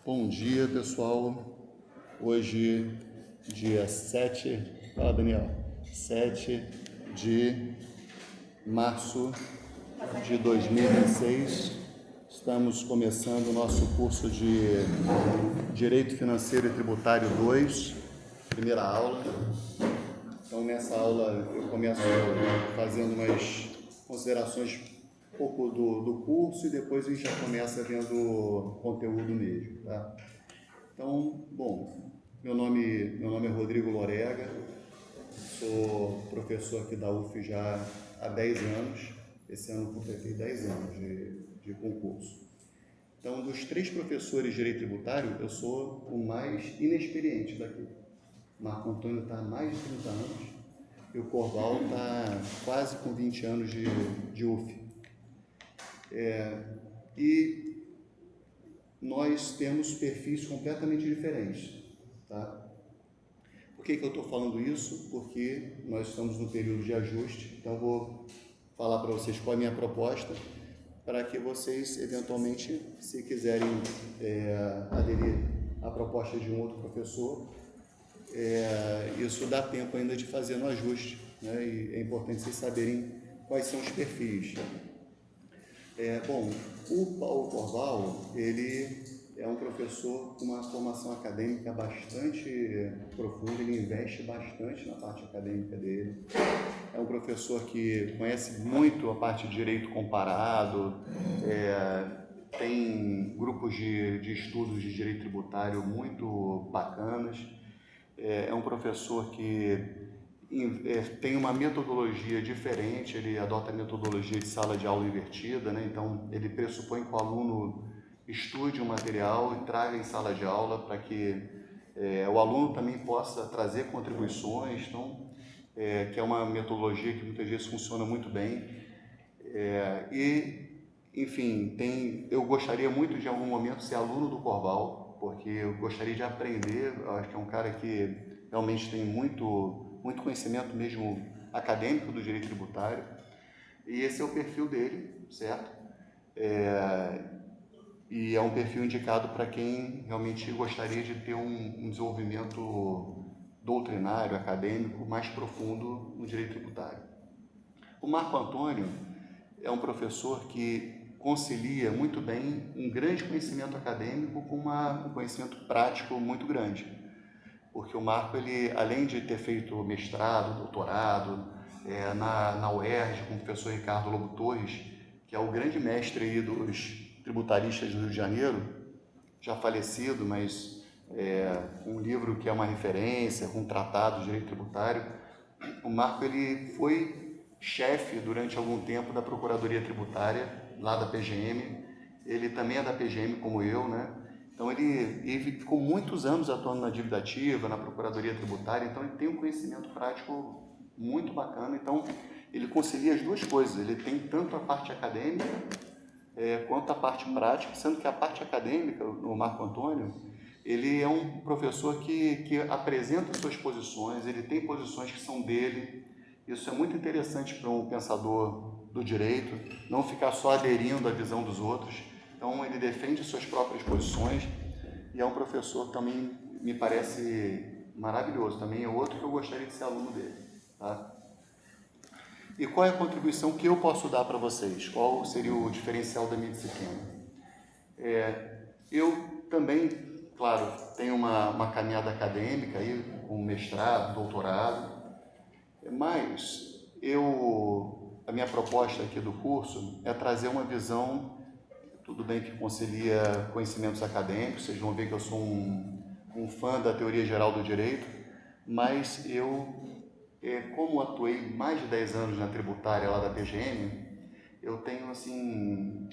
Bom dia, pessoal. Hoje, dia 7, fala Daniel, 7 de março de 2026, estamos começando o nosso curso de Direito Financeiro e Tributário 2, primeira aula. Então, nessa aula eu começo fazendo umas considerações um pouco do curso e depois a gente já começa vendo o conteúdo mesmo, tá? Então, bom, meu nome é Rodrigo Lorega, sou professor aqui da UF já há 10 anos, esse ano completei 10 anos de concurso. Então, dos 3 professores de Direito Tributário, eu sou o mais inexperiente daqui. O Marco Antônio está há mais de 30 anos e o Corval está quase com 20 anos de UF. E nós temos perfis completamente diferentes, tá? Por que eu estou falando isso? Porque nós estamos no período de ajuste, então eu vou falar para vocês qual é a minha proposta, para que vocês, eventualmente, se quiserem aderir à proposta de um outro professor, isso dá tempo ainda de fazer no ajuste, né? E é importante vocês saberem quais são os perfis. Bom, o Paulo Corval, ele é um professor com uma formação acadêmica bastante profunda, ele investe bastante na parte acadêmica dele. É um professor que conhece muito a parte de direito comparado, tem grupos de estudos de direito tributário muito bacanas. É um professor que tem uma metodologia diferente, ele adota a metodologia de sala de aula invertida, né? Então ele pressupõe que o aluno estude um material e traga em sala de aula para que o aluno também possa trazer contribuições, então, que é uma metodologia que muitas vezes funciona muito bem. Enfim, eu gostaria muito de em algum momento ser aluno do Corval, porque eu gostaria de aprender. Eu acho que é um cara que realmente tem muito conhecimento mesmo acadêmico do direito tributário, e esse é o perfil dele, certo? E é um perfil indicado para quem realmente gostaria de ter um desenvolvimento doutrinário, acadêmico mais profundo no direito tributário. O Marco Antônio é um professor que concilia muito bem um grande conhecimento acadêmico com um conhecimento prático muito grande. Porque o Marco, ele, além de ter feito mestrado, doutorado, na UERJ, com o professor Ricardo Lobo Torres, que é o grande mestre aí dos tributaristas do Rio de Janeiro, já falecido, mas um livro que é uma referência, um tratado de direito tributário. O Marco, ele foi chefe durante algum tempo da Procuradoria Tributária, lá da PGM. Ele também é da PGM como eu, né? Então ele ficou muitos anos atuando na dívida ativa, na Procuradoria Tributária, então ele tem um conhecimento prático muito bacana. Então ele concilia as duas coisas, ele tem tanto a parte acadêmica quanto a parte prática, sendo que a parte acadêmica, o Marco Antônio, ele é um professor que apresenta suas posições, ele tem posições que são dele. Isso é muito interessante para um pensador do direito, não ficar só aderindo à visão dos outros. Então, ele defende suas próprias posições e é um professor também, me parece maravilhoso. Também é outro que eu gostaria de ser aluno dele, tá? E qual é a contribuição que eu posso dar para vocês? Qual seria o diferencial da minha disciplina? Eu também, claro, tenho uma caminhada acadêmica aí, com mestrado, doutorado, mas a minha proposta aqui do curso é trazer uma visão, tudo bem que concilia conhecimentos acadêmicos, vocês vão ver que eu sou um fã da teoria geral do direito, mas como atuei mais de 10 anos na tributária lá da PGM, eu tenho, assim,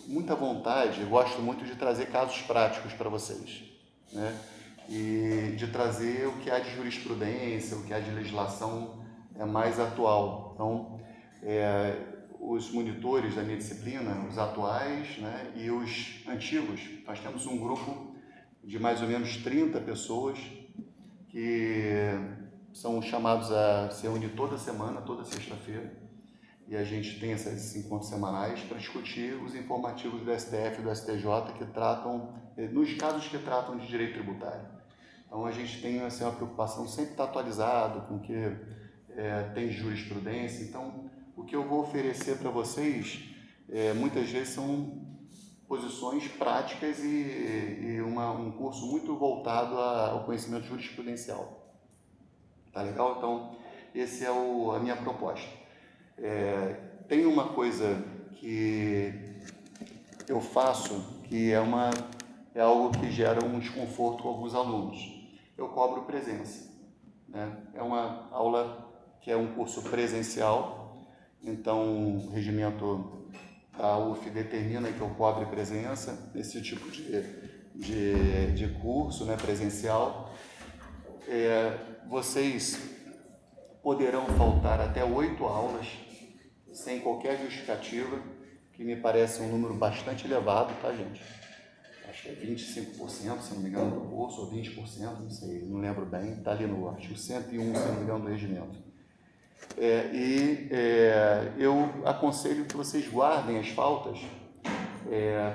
muita vontade, gosto muito de trazer casos práticos para vocês, né? E de trazer o que há de jurisprudência, o que há de legislação mais atual. Então, os monitores da minha disciplina, os atuais, né, e os antigos, nós temos um grupo de mais ou menos 30 pessoas que são chamados a se reunir toda semana, toda sexta-feira, e a gente tem esses encontros semanais para discutir os informativos do STF e do STJ que tratam, nos casos que tratam de direito tributário. Então a gente tem assim, uma preocupação sempre estar atualizado com o que tem jurisprudência. Então o que eu vou oferecer para vocês muitas vezes são posições práticas e um curso muito voltado ao conhecimento jurisprudencial. Tá legal? Então esse é a minha proposta. Tem uma coisa que eu faço que é algo que gera um desconforto com alguns alunos. Eu cobro presença, né? É uma aula que é um curso presencial, então o regimento da UF determina que eu cobre presença nesse tipo de curso, né, presencial. Vocês poderão faltar até 8 aulas sem qualquer justificativa, que me parece um número bastante elevado, tá, gente? Acho que é 25%, se não me engano, do curso, ou 20%, não sei, não lembro bem, está ali no artigo 101, se não me engano, do regimento. Eu aconselho que vocês guardem as faltas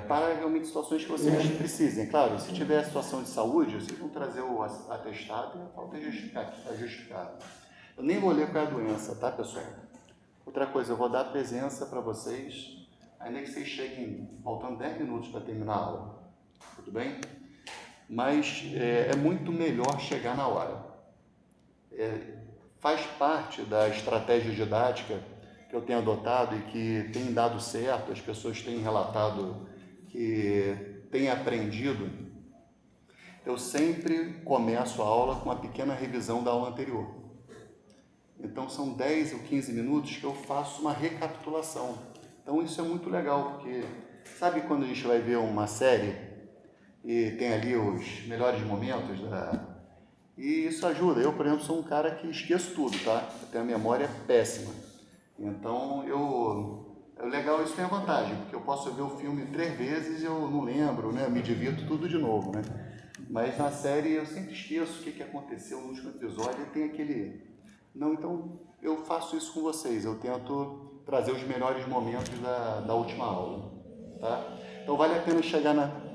para realmente situações que vocês precisem. Claro, se tiver situação de saúde, vocês vão trazer o atestado e a falta é justificada. Eu nem vou ler qual é a doença, tá, pessoal? Outra coisa, eu vou dar presença para vocês, ainda que vocês cheguem faltando 10 minutos para terminar a aula, tudo bem? Mas é muito melhor chegar na hora. Faz parte da estratégia didática que eu tenho adotado e que tem dado certo, as pessoas têm relatado que têm aprendido. Eu sempre começo a aula com uma pequena revisão da aula anterior. Então são 10 ou 15 minutos que eu faço uma recapitulação. Então isso é muito legal, porque sabe quando a gente vai ver uma série e tem ali os melhores momentos E isso ajuda. Eu, por exemplo, sou um cara que esqueço tudo, tá? Eu tenho a memória péssima. Então é legal, isso tem a vantagem, porque eu posso ver o filme 3 vezes e eu não lembro, né? Me divirto tudo de novo, né? Mas na série eu sempre esqueço o que aconteceu no último episódio e tem aquele... Não, então eu faço isso com vocês, eu tento trazer os melhores momentos da última aula, tá? Então vale a pena chegar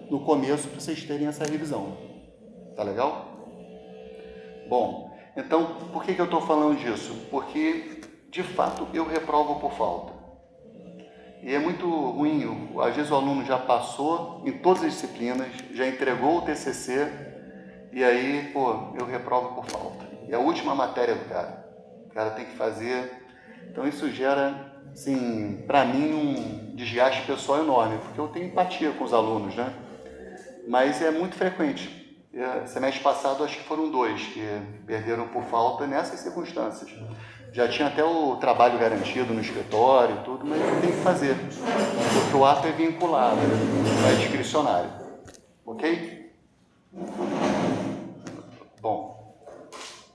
no começo para vocês terem essa revisão, tá legal? Bom, então por que eu estou falando disso? Porque de fato eu reprovo por falta. E é muito ruim, às vezes o aluno já passou em todas as disciplinas, já entregou o TCC e aí, eu reprovo por falta. E a última matéria do cara. O cara tem que fazer. Então isso gera, assim, para mim um desgaste pessoal enorme, porque eu tenho empatia com os alunos, né? Mas é muito frequente. Semestre passado acho que foram 2 que perderam por falta nessas circunstâncias. Já tinha até o trabalho garantido no escritório e tudo, mas tem que fazer, porque o ato é vinculado, não é discricionário. Ok? Bom,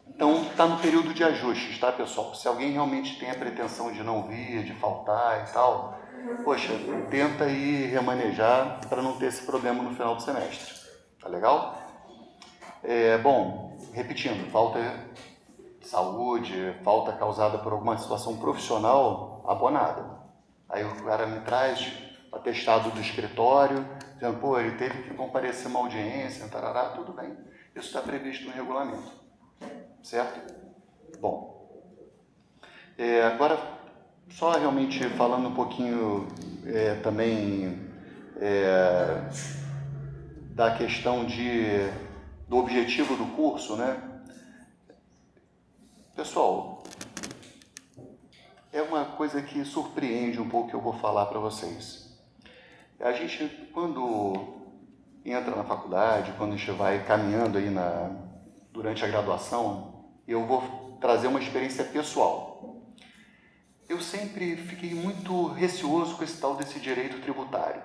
então está no período de ajustes, tá, pessoal? Se alguém realmente tem a pretensão de não vir, de faltar e tal, poxa, tenta aí remanejar para não ter esse problema no final do semestre, tá legal? Bom, repetindo, falta de saúde, falta causada por alguma situação profissional, abonada. Aí o cara me traz o atestado do escritório, dizendo, ele teve que comparecer uma audiência, tarará, tudo bem. Isso está previsto no regulamento, certo? Bom, agora só realmente falando um pouquinho também da questão do objetivo do curso, né? Pessoal, é uma coisa que surpreende um pouco que eu vou falar para vocês. A gente, quando entra na faculdade, quando a gente vai caminhando aí durante a graduação, eu vou trazer uma experiência pessoal. Eu sempre fiquei muito receoso com esse tal desse direito tributário,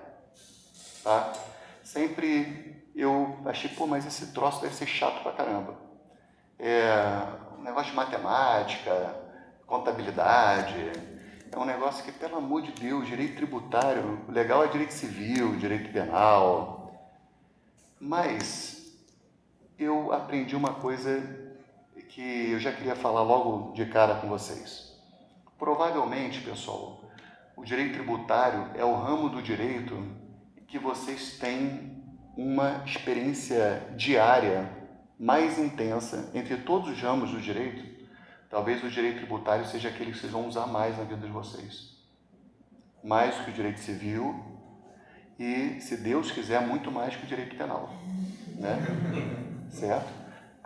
tá? Sempre eu achei, mas esse troço deve ser chato pra caramba. Um negócio de matemática, contabilidade, é um negócio que, pelo amor de Deus, direito tributário, o legal é direito civil, direito penal. Mas eu aprendi uma coisa que eu já queria falar logo de cara com vocês. Provavelmente, pessoal, o direito tributário é o ramo do direito que vocês têm uma experiência diária mais intensa entre todos os ramos do direito. Talvez o direito tributário seja aquele que vocês vão usar mais na vida de vocês. Mais que o direito civil e, se Deus quiser, muito mais que o direito penal. Né? Certo?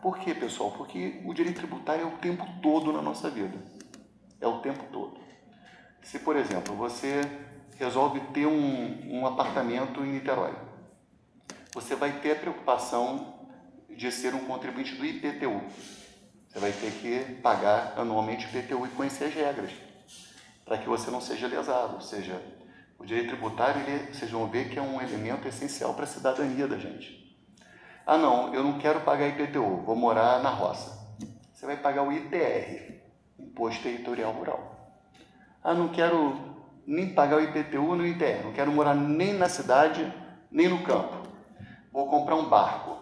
Por quê, pessoal? Porque o direito tributário é o tempo todo na nossa vida. É o tempo todo. Se, por exemplo, você resolve ter um apartamento em Niterói, você vai ter a preocupação de ser um contribuinte do IPTU. Você vai ter que pagar anualmente o IPTU e conhecer as regras, para que você não seja lesado. Ou seja, o direito tributário, vocês vão ver que é um elemento essencial para a cidadania da gente. Ah, não, eu não quero pagar IPTU, vou morar na roça. Você vai pagar o ITR, Imposto Territorial Rural. Ah, não quero nem pagar o IPTU no ITR, não quero morar nem na cidade, nem no campo. Vou comprar um barco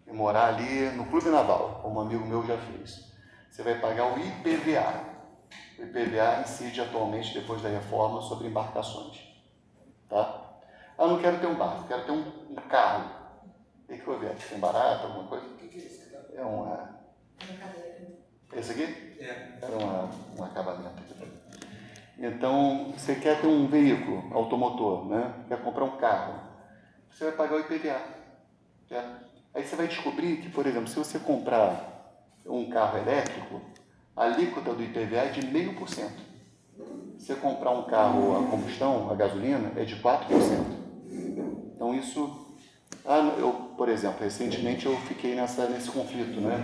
e morar ali no Clube Naval, como um amigo meu já fez. Você vai pagar o IPVA. O IPVA incide atualmente, depois da reforma, sobre embarcações. Tá? Ah, não quero ter um barco, quero ter um carro. O que eu ver? Tem barato, alguma coisa? É uma... Esse aqui? Era um acabamento aqui. Então, você quer ter um veículo automotor, né? Quer comprar um carro, você vai pagar o IPVA. Certo? Aí você vai descobrir que, por exemplo, se você comprar um carro elétrico, a alíquota do IPVA é de 0,5%. Se você comprar um carro a combustão, a gasolina, é de 4%. Então, isso... por exemplo, recentemente eu fiquei nesse conflito, né?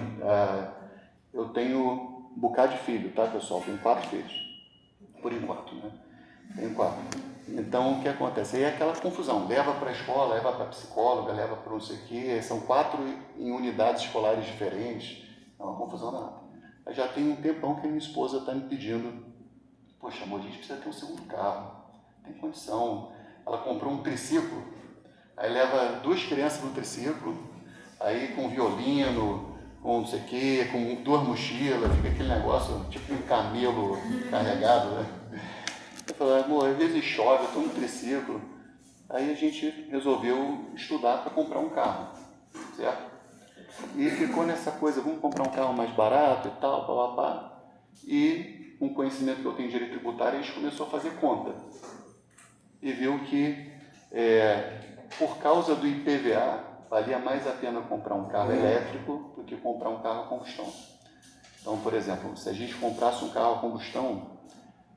Eu tenho um bocado de filho, tá, pessoal? Tenho 4 filhos. Por enquanto, né? Tenho 4. Então, o que acontece? Aí é aquela confusão. Leva para a escola, leva para a psicóloga, leva para não sei o quê. São 4 em unidades escolares diferentes. É uma confusão danada. Aí já tem um tempão que a minha esposa está me pedindo: poxa, amor, a gente precisa ter um segundo carro. Tem condição. Ela comprou um triciclo. Aí leva 2 crianças no triciclo. Aí com violino, com não sei o quê, com 2 mochilas. Fica aquele negócio, tipo um camelo carregado, né? Eu falei: amor, às vezes chove, eu estou no triciclo. Aí a gente resolveu estudar para comprar um carro, certo? E ficou nessa coisa, vamos comprar um carro mais barato e tal, papapá. E com o conhecimento que eu tenho de direito tributário, a gente começou a fazer conta. E viu que, por causa do IPVA, valia mais a pena comprar um carro elétrico do que comprar um carro a combustão. Então, por exemplo, se a gente comprasse um carro a combustão,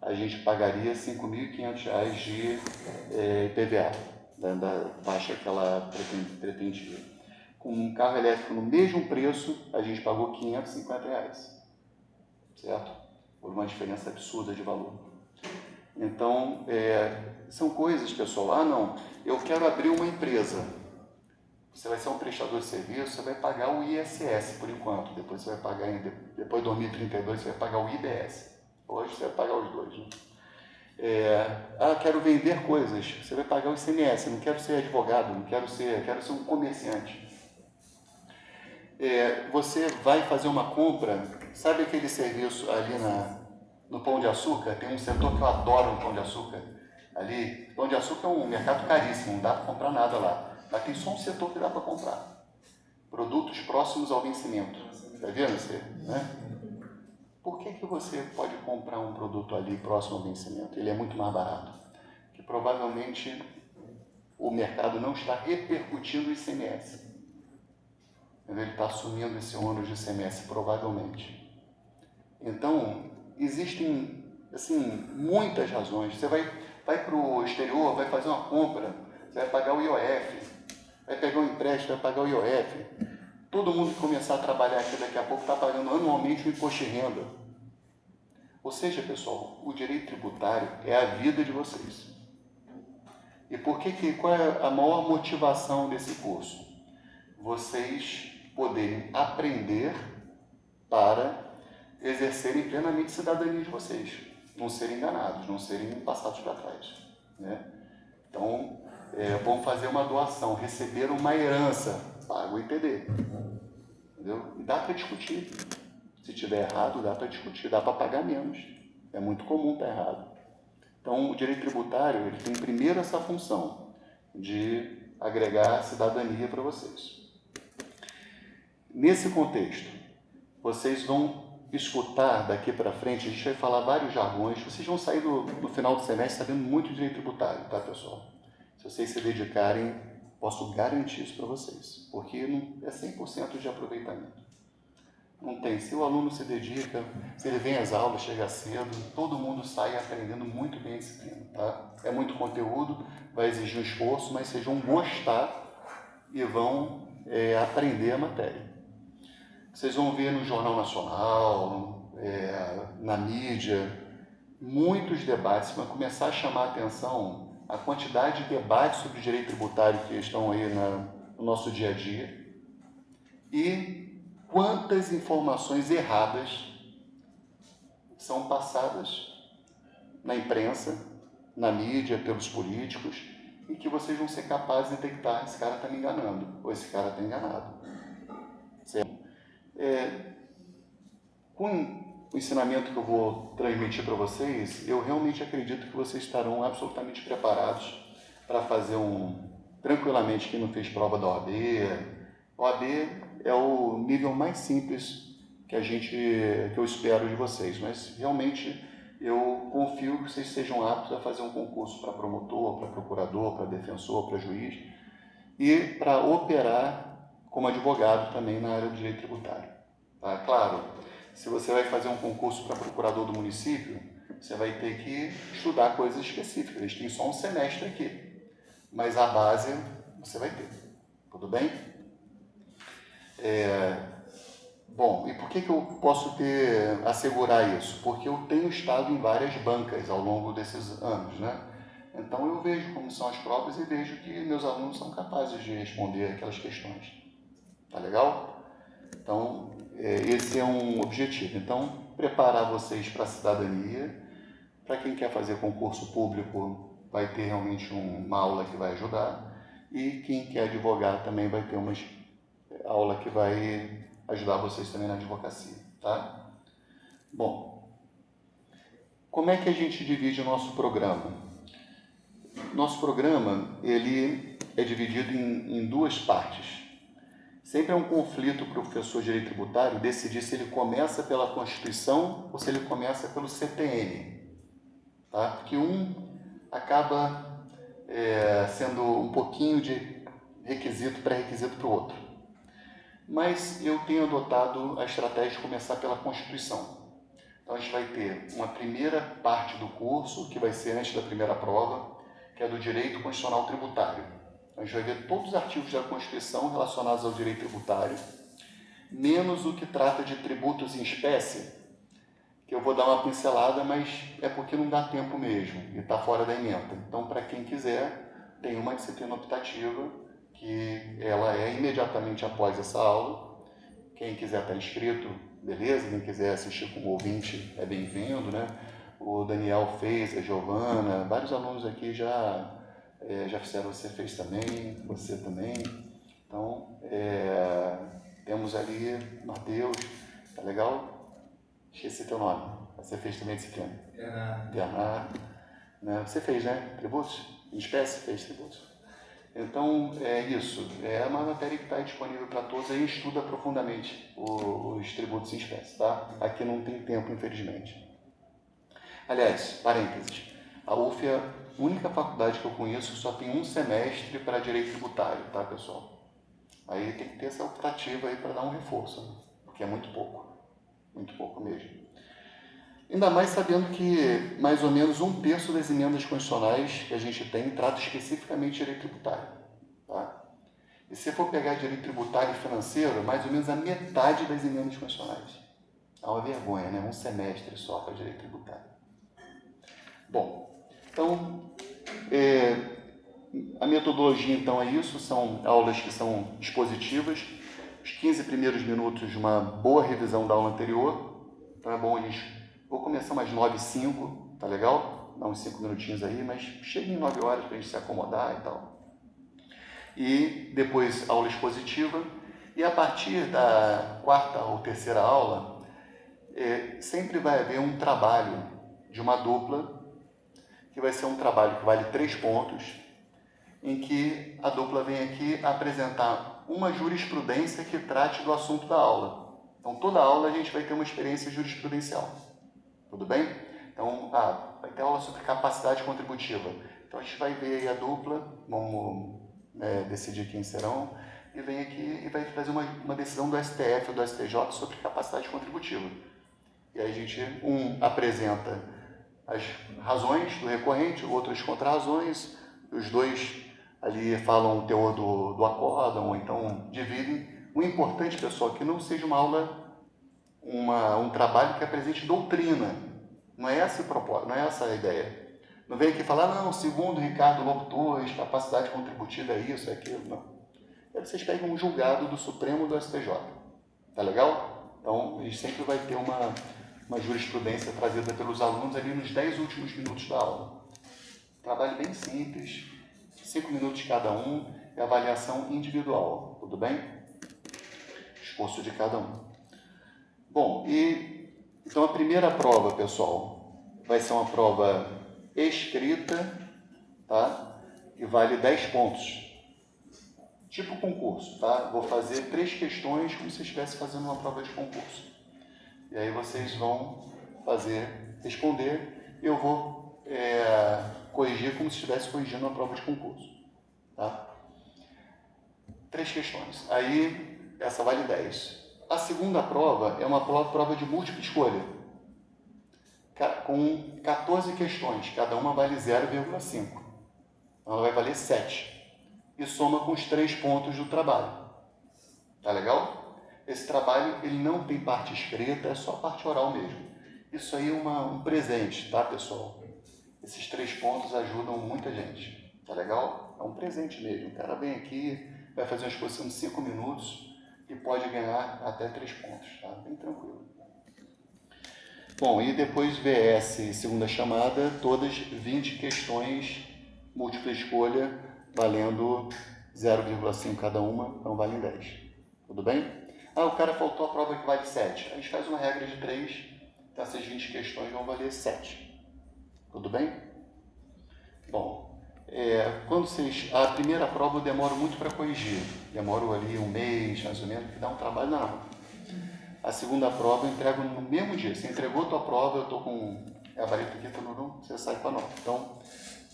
a gente pagaria R$ 5.500 de IPVA, da taxa que ela pretendia. Com um carro elétrico no mesmo preço, a gente pagou R$ 550, certo? Por uma diferença absurda de valor. Então, são coisas, pessoal. Ah, não, eu quero abrir uma empresa. Você vai ser um prestador de serviço, você vai pagar o ISS por enquanto. Depois você vai pagar, depois de 2032, você vai pagar o IBS. Hoje você vai pagar os dois, né? Quero vender coisas, você vai pagar o ICMS. Não quero ser advogado, quero ser um comerciante. Você vai fazer uma compra, sabe aquele serviço ali no Pão de Açúcar? Tem um setor que eu adoro no Pão de Açúcar. Ali, Pão de Açúcar é um mercado caríssimo, não dá para comprar nada lá. Mas tem só um setor que dá para comprar. Produtos próximos ao vencimento. Está vendo você? Né? Por que você pode comprar um produto ali próximo ao vencimento? Ele é muito mais barato. Porque provavelmente o mercado não está repercutindo o ICMS. Ele está assumindo esse ônus de ICMS, provavelmente. Então, existem assim, muitas razões. Você vai para o exterior, vai fazer uma compra, você vai pagar o IOF, vai pegar um empréstimo, vai pagar o IOF. Todo mundo que começar a trabalhar aqui daqui a pouco está pagando anualmente o imposto de renda. Ou seja, pessoal, o direito tributário é a vida de vocês. E qual é a maior motivação desse curso? Vocês poderem aprender para exercerem plenamente a cidadania de vocês, não serem enganados, não serem passados para trás, né? Então, vão fazer uma doação, receberam uma herança, paga o IPD, entendeu? E dá para discutir. Se tiver errado, dá para discutir, dá para pagar menos, É muito comum estar errado. Então, o direito tributário ele tem primeiro essa função de agregar cidadania para vocês. Nesse contexto, vocês vão escutar daqui para frente, a gente vai falar vários jargões, vocês vão sair no final do semestre sabendo muito de direito tributário, tá, pessoal? Se vocês se dedicarem, posso garantir isso para vocês, porque não é 100% de aproveitamento. Não tem. Se o aluno se dedica, se ele vem às aulas, chega cedo, todo mundo sai aprendendo muito bem a disciplina, tá? É muito conteúdo, vai exigir um esforço, mas vocês vão gostar e vão aprender a matéria. Vocês vão ver no Jornal Nacional, na mídia, muitos debates, vai começar a chamar a atenção a quantidade de debates sobre direito tributário que estão aí no nosso dia a dia e quantas informações erradas são passadas na imprensa, na mídia, pelos políticos, e que vocês vão ser capazes de detectar: esse cara está me enganando, ou esse cara está enganado. Certo? Com o ensinamento que eu vou transmitir para vocês, eu realmente acredito que vocês estarão absolutamente preparados para fazer tranquilamente, quem não fez prova da OAB. A OAB é o nível mais simples que eu espero de vocês, mas realmente eu confio que vocês sejam aptos a fazer um concurso para promotor, para procurador, para defensor, para juiz e para operar como advogado também na área do direito tributário. Tá? Claro, se você vai fazer um concurso para procurador do município, você vai ter que estudar coisas específicas. Eles têm só um semestre aqui, mas a base você vai ter. Tudo bem? Bom, e por que eu posso assegurar isso? Porque eu tenho estado em várias bancas ao longo desses anos, né? Então eu vejo como são as provas e vejo que meus alunos são capazes de responder aquelas questões. Tá legal? Então, esse é um objetivo. Então, preparar vocês para a cidadania. Para quem quer fazer concurso público, vai ter realmente uma aula que vai ajudar. E quem quer advogar também vai ter uma aula que vai ajudar vocês também na advocacia, tá? Bom, como é que a gente divide o nosso programa? Nosso programa, ele é dividido em duas partes. Sempre é um conflito para o professor de direito tributário decidir se ele começa pela Constituição ou se ele começa pelo CTN, tá? Porque um acaba sendo um pouquinho de requisito, pré-requisito para o outro. Mas eu tenho adotado a estratégia de começar pela Constituição. Então a gente vai ter uma primeira parte do curso, que vai ser antes da primeira prova, que é do Direito Constitucional Tributário. A gente vai ver todos os artigos da Constituição relacionados ao direito tributário, menos o que trata de tributos em espécie, que eu vou dar uma pincelada, mas é porque não dá tempo mesmo e está fora da ementa. Então, para quem quiser, tem uma disciplina optativa, que ela é imediatamente após essa aula. Quem quiser estar inscrito, beleza. Quem quiser assistir como ouvinte, é bem-vindo, né? O Daniel fez, a Giovana, vários alunos aqui já fizeram, você fez também, você também. Então, temos ali Mateus, tá legal? Esqueci teu nome, você fez também disciplina? Bernardo. Né? Você fez, né? Tributos? Em espécie, fez tributos. Então, é isso. É uma matéria que está disponível para todos, aí estuda profundamente os tributos em espécie, tá? Aqui não tem tempo, infelizmente. Aliás, parênteses, a UF é a única faculdade que eu conheço que só tem um semestre para direito tributário, tá, pessoal? Aí tem que ter essa optativa aí para dar um reforço, né? Porque é muito pouco mesmo. Ainda mais sabendo que mais ou menos 1/3 das emendas constitucionais que a gente tem trata especificamente de direito tributário, tá? E se for pegar direito tributário e financeiro, mais ou menos a metade das emendas constitucionais. É uma vergonha, né? Um semestre só para direito tributário. Bom, então, a metodologia então é isso, são aulas que são expositivas, os 15 primeiros minutos de uma boa revisão da aula anterior, então é bom a gente... Vou começar umas 9h05, tá legal? Dá uns 5 minutinhos aí, mas chega em 9 horas para a gente se acomodar e tal. E depois aula expositiva, e a partir da 4ª ou 3ª aula, sempre vai haver um trabalho de uma dupla, que vai ser um trabalho que vale 3 pontos, em que a dupla vem aqui apresentar uma jurisprudência que trate do assunto da aula. Então, toda aula a gente vai ter uma experiência jurisprudencial. Tudo bem? Então, vai ter aula sobre capacidade contributiva. Então, a gente vai ver aí a dupla, vamos decidir quem serão, e vem aqui e vai fazer uma decisão do STF ou do STJ sobre capacidade contributiva. E aí a gente, apresenta as razões do recorrente, o outro as contrarrazões, os dois ali falam o teor do acórdão, ou então dividem. O importante, pessoal, é que não seja uma aula, um trabalho que apresente doutrina. Não é esse o propósito, não é essa a ideia. Não vem aqui falar, não, segundo Ricardo Lobo Torres, capacidade contributiva é isso, é aquilo, não. Aí vocês pegam um julgado do Supremo do STJ. Tá legal? Então, a gente sempre vai ter uma jurisprudência trazida pelos alunos ali nos 10 últimos minutos da aula. Trabalho bem simples, 5 minutos cada um, e avaliação individual, tudo bem? Esforço de cada um. Bom, então a primeira prova, pessoal, vai ser uma prova escrita, tá? E vale 10 pontos. Tipo concurso, tá? Vou fazer 3 questões como se estivesse fazendo uma prova de concurso. E aí vocês vão responder, e eu vou corrigir como se estivesse corrigindo uma prova de concurso. Tá? 3 questões. Aí, essa vale 10. A segunda prova é uma prova de múltipla escolha, com 14 questões, cada uma vale 0,5. Então, ela vai valer 7. E soma com os 3 pontos do trabalho. Tá legal? Esse trabalho ele não tem parte escrita, é só parte oral mesmo. Isso aí é um presente, tá, pessoal? Esses 3 pontos ajudam muita gente. Tá legal? É um presente mesmo. O cara vem aqui, vai fazer uma exposição de 5 minutos e pode ganhar até 3 pontos. Tá? Bem tranquilo. Bom, e depois VS, segunda chamada, todas 20 questões, múltipla escolha, valendo 0,5 cada uma, então valem 10. Tudo bem? O cara faltou a prova que vale 7. A gente faz uma regra de 3, então essas 20 questões vão valer 7. Tudo bem? Bom, a primeira prova eu demoro muito para corrigir. Demoro ali um mês, mais ou menos, que dá um trabalho na aula. A segunda prova eu entrego no mesmo dia. Você entregou a tua prova, eu estou com a vareta aqui, você sai com a nota. Então,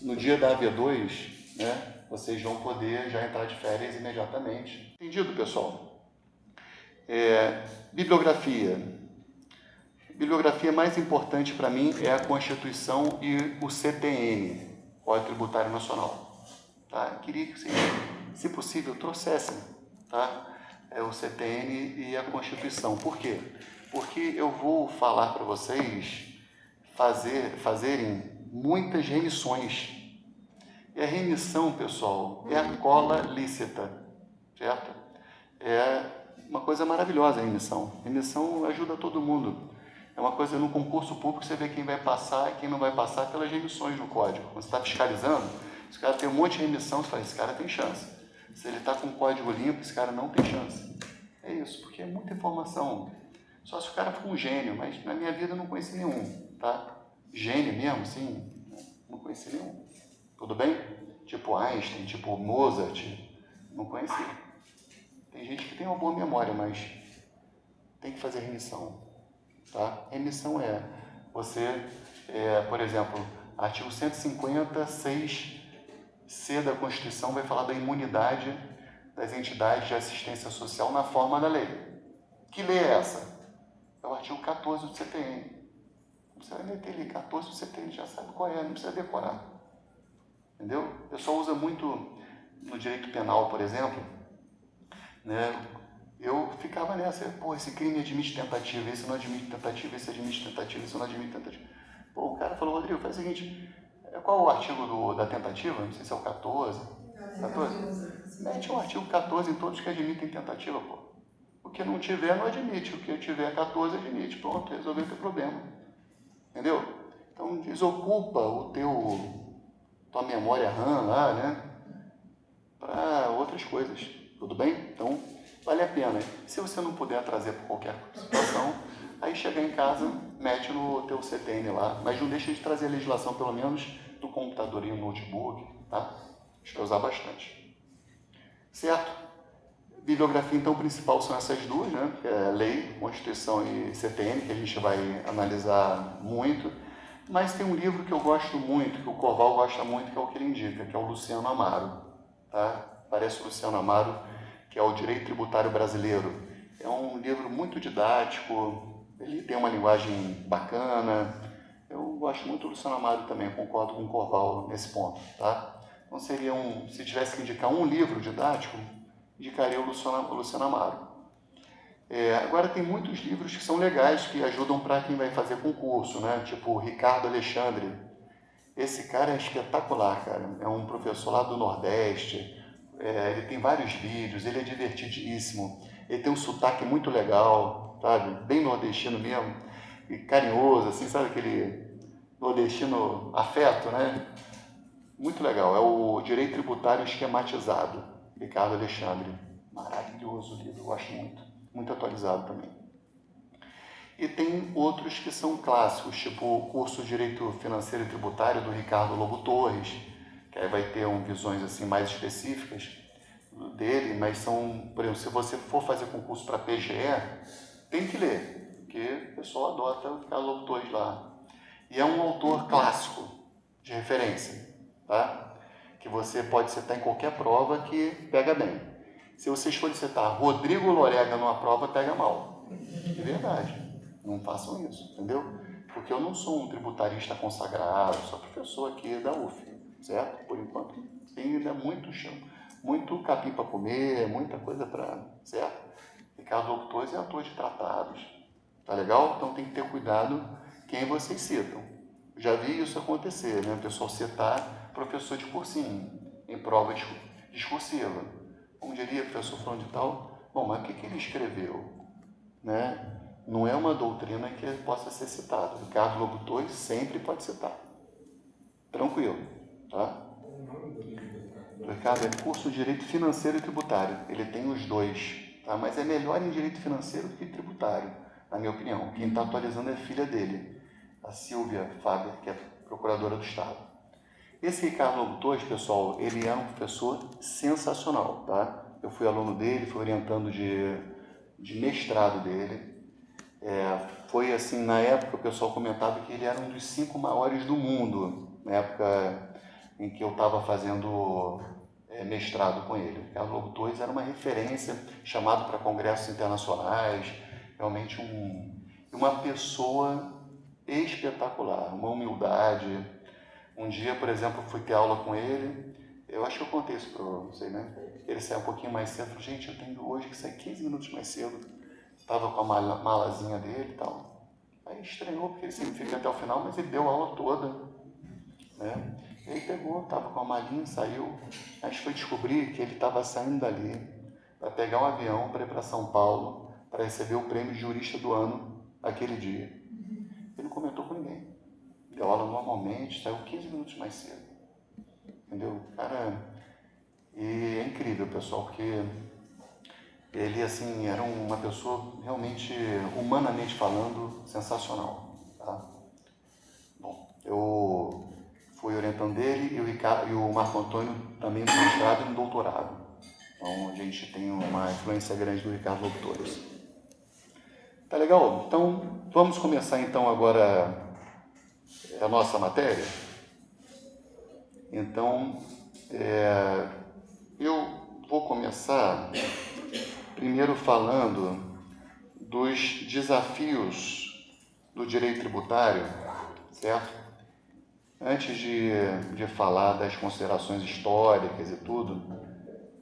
no dia da AV2, né, vocês vão poder já entrar de férias imediatamente. Entendido, pessoal? Bibliografia. Bibliografia mais importante para mim é a Constituição e o CTN, Código Tributário Nacional. Tá? Queria que vocês, se possível, trouxessem, tá? O CTN e a Constituição. Por quê? Porque eu vou falar para vocês fazerem muitas remissões. E a remissão, pessoal, é a cola lícita, certo? É uma coisa maravilhosa a remissão. Remissão ajuda todo mundo. É uma coisa, no concurso público, você vê quem vai passar e quem não vai passar pelas remissões no código. Quando você está fiscalizando, se o cara tem um monte de remissão, você fala, esse cara tem chance. Se ele está com o código limpo, esse cara não tem chance. É isso, porque é muita informação. Só se o cara for um gênio, mas na minha vida eu não conheci nenhum, tá? Gênio mesmo, sim, não conheci nenhum. Tudo bem? Tipo Einstein, tipo Mozart, não conheci. Tem gente que tem uma boa memória, mas tem que fazer remissão. Tá? Remissão é você, por exemplo, artigo 150, 6C da Constituição vai falar da imunidade das entidades de assistência social na forma da lei. Que lei é essa? É o artigo 14 do CTN. Não precisa meter ali, 14 do CTN, já sabe qual é, não precisa decorar. Entendeu? O pessoal usa muito no direito penal, por exemplo, né? Eu ficava nessa, esse crime admite tentativa, esse não admite tentativa, esse admite tentativa, esse não admite tentativa. O cara falou, Rodrigo, faz o seguinte, qual é o artigo da tentativa? Não sei se é o 14. 14? Mete o artigo 14 em todos que admitem tentativa, pô. O que não tiver, não admite. O que tiver 14, admite. Pronto, resolveu o teu problema. Entendeu? Então, desocupa tua memória RAM lá, né? Para outras coisas. Tudo bem? Então, vale a pena. Se você não puder trazer por qualquer situação, Aí chegar em casa, mete no teu CTN lá, mas não deixa de trazer a legislação, pelo menos, do computador e no notebook, tá? Acho que vai usar bastante. Certo? Bibliografia, então, principal são essas duas, né? Que é Lei, Constituição e CTN, que a gente vai analisar muito. Mas tem um livro que eu gosto muito, que o Corval gosta muito, que é o que ele indica, que é o Luciano Amaro. Tá? Parece o Luciano Amaro, que é o Direito Tributário Brasileiro. É um livro muito didático, ele tem uma linguagem bacana. Eu gosto muito do Luciano Amaro também, concordo com o Corval nesse ponto. Tá? Então seria se tivesse que indicar um livro didático, indicaria o Luciano Amaro. Agora tem muitos livros que são legais, que ajudam para quem vai fazer concurso, né? Tipo o Ricardo Alexandre. Esse cara é espetacular, cara. É um professor lá do Nordeste. Ele tem vários vídeos, ele é divertidíssimo. Ele tem um sotaque muito legal, sabe? Bem nordestino mesmo. E carinhoso, assim, sabe aquele nordestino afeto, né? Muito legal. É o Direito Tributário Esquematizado, Ricardo Alexandre. Maravilhoso o livro, gosto muito. Muito atualizado também. E tem outros que são clássicos, tipo o curso de Direito Financeiro e Tributário do Ricardo Lobo Torres, que aí vai ter visões assim mais específicas dele, mas são, por exemplo, se você for fazer concurso para PGE, tem que ler, porque o pessoal adota o Ricardo Lobo Torres lá. E é um autor clássico, de referência, tá? Que você pode citar em qualquer prova que pega bem. Se vocês forem citar Rodrigo Lorega numa prova, pega mal. De verdade. Não façam isso, entendeu? Porque eu não sou um tributarista consagrado, sou professor aqui da UF, certo? Por enquanto, tem ainda muito chão, muito capim para comer, muita coisa para, certo? Ricardo Lobo Torres é autor de tratados, tá legal? Então tem que ter cuidado quem vocês citam. Já vi isso acontecer, né? O pessoal citar professor de cursinho em prova discursiva. Como diria o professor falando de tal, bom, mas o que ele escreveu? Né? Não é uma doutrina que possa ser citada. Ricardo Lobo Torres sempre pode citar. Tranquilo, tá? Ricardo é curso de Direito Financeiro e Tributário. Ele tem os dois, tá? Mas é melhor em Direito Financeiro do que Tributário, na minha opinião. Quem está atualizando é a filha dele, a Silvia Faber, que é procuradora do Estado. Esse Ricardo Lobo Torres, pessoal, ele é um professor sensacional, tá? Eu fui aluno dele, fui orientando de mestrado dele. Foi assim, na época o pessoal comentava que ele era um dos 5 maiores do mundo, na época em que eu estava fazendo mestrado com ele. Ricardo Lobo Torres era uma referência, chamado para congressos internacionais, realmente uma pessoa espetacular, uma humildade. Um dia, por exemplo, fui ter aula com ele, eu acho que eu contei isso para vocês, né? Ele saiu um pouquinho mais cedo, falei, gente, eu tenho hoje que sair 15 minutos mais cedo. Estava com a malazinha dele e tal. Aí estranhou, porque ele sempre fica até o final, mas ele deu a aula toda, né? Ele pegou, estava com a malinha, saiu. A gente foi descobrir que ele estava saindo dali para pegar um avião para ir para São Paulo, para receber o prêmio de jurista do ano aquele dia. Ele não comentou com ninguém. Deu aula normalmente, saiu 15 minutos mais cedo. Entendeu? Cara, e é incrível, pessoal, porque ele, assim, era uma pessoa realmente, humanamente falando, sensacional. Tá? Bom, eu fui orientando ele e o Marco Antônio também no mestrado e no doutorado. Então, a gente tem uma influência grande do Ricardo Lobo Torres. Tá legal? Então, vamos começar então agora a nossa matéria. Então, eu vou começar primeiro falando dos desafios do direito tributário, certo? Antes de falar das considerações históricas e tudo,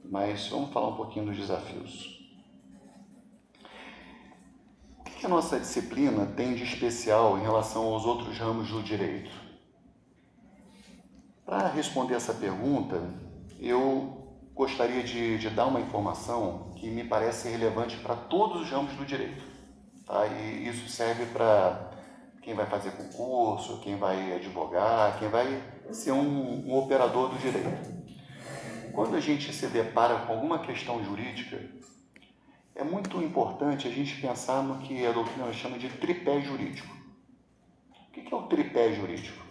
mas vamos falar um pouquinho dos desafios. O que a nossa disciplina tem de especial em relação aos outros ramos do direito? Para responder essa pergunta, eu gostaria de dar uma informação que me parece relevante para todos os ramos do direito. Tá? E isso serve para quem vai fazer concurso, quem vai advogar, quem vai ser um operador do direito. Quando a gente se depara com alguma questão jurídica, é muito importante a gente pensar no que a doutrina chama de tripé jurídico. O que é o tripé jurídico?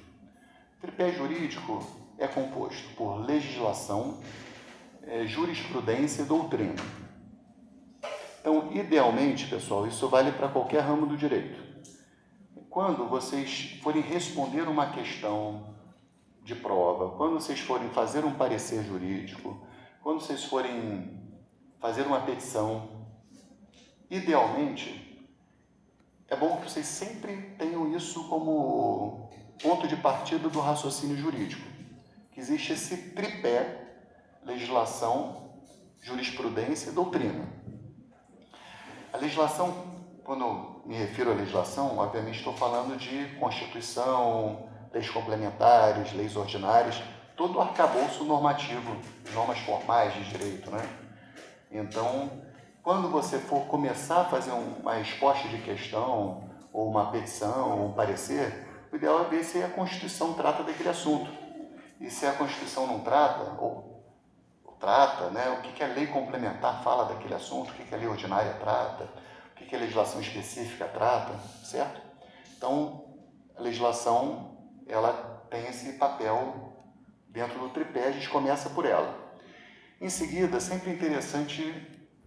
O tripé jurídico é composto por legislação, jurisprudência e doutrina. Então, idealmente, pessoal, isso vale para qualquer ramo do direito. Quando vocês forem responder uma questão de prova, quando vocês forem fazer um parecer jurídico, quando vocês forem fazer uma petição, idealmente, é bom que vocês sempre tenham isso como ponto de partida do raciocínio jurídico, que existe esse tripé: legislação, jurisprudência e doutrina. A legislação, quando eu me refiro à legislação, obviamente estou falando de Constituição, leis complementares, leis ordinárias, todo o arcabouço normativo, normas formais de direito, né? Então, quando você for começar a fazer uma resposta de questão, ou uma petição, ou um parecer, o ideal é ver se a Constituição trata daquele assunto. E se a Constituição não trata, ou trata, né, o que a lei complementar fala daquele assunto, o que a lei ordinária trata, o que a legislação específica trata, certo? Então, a legislação, ela tem esse papel dentro do tripé, a gente começa por ela. Em seguida, sempre é interessante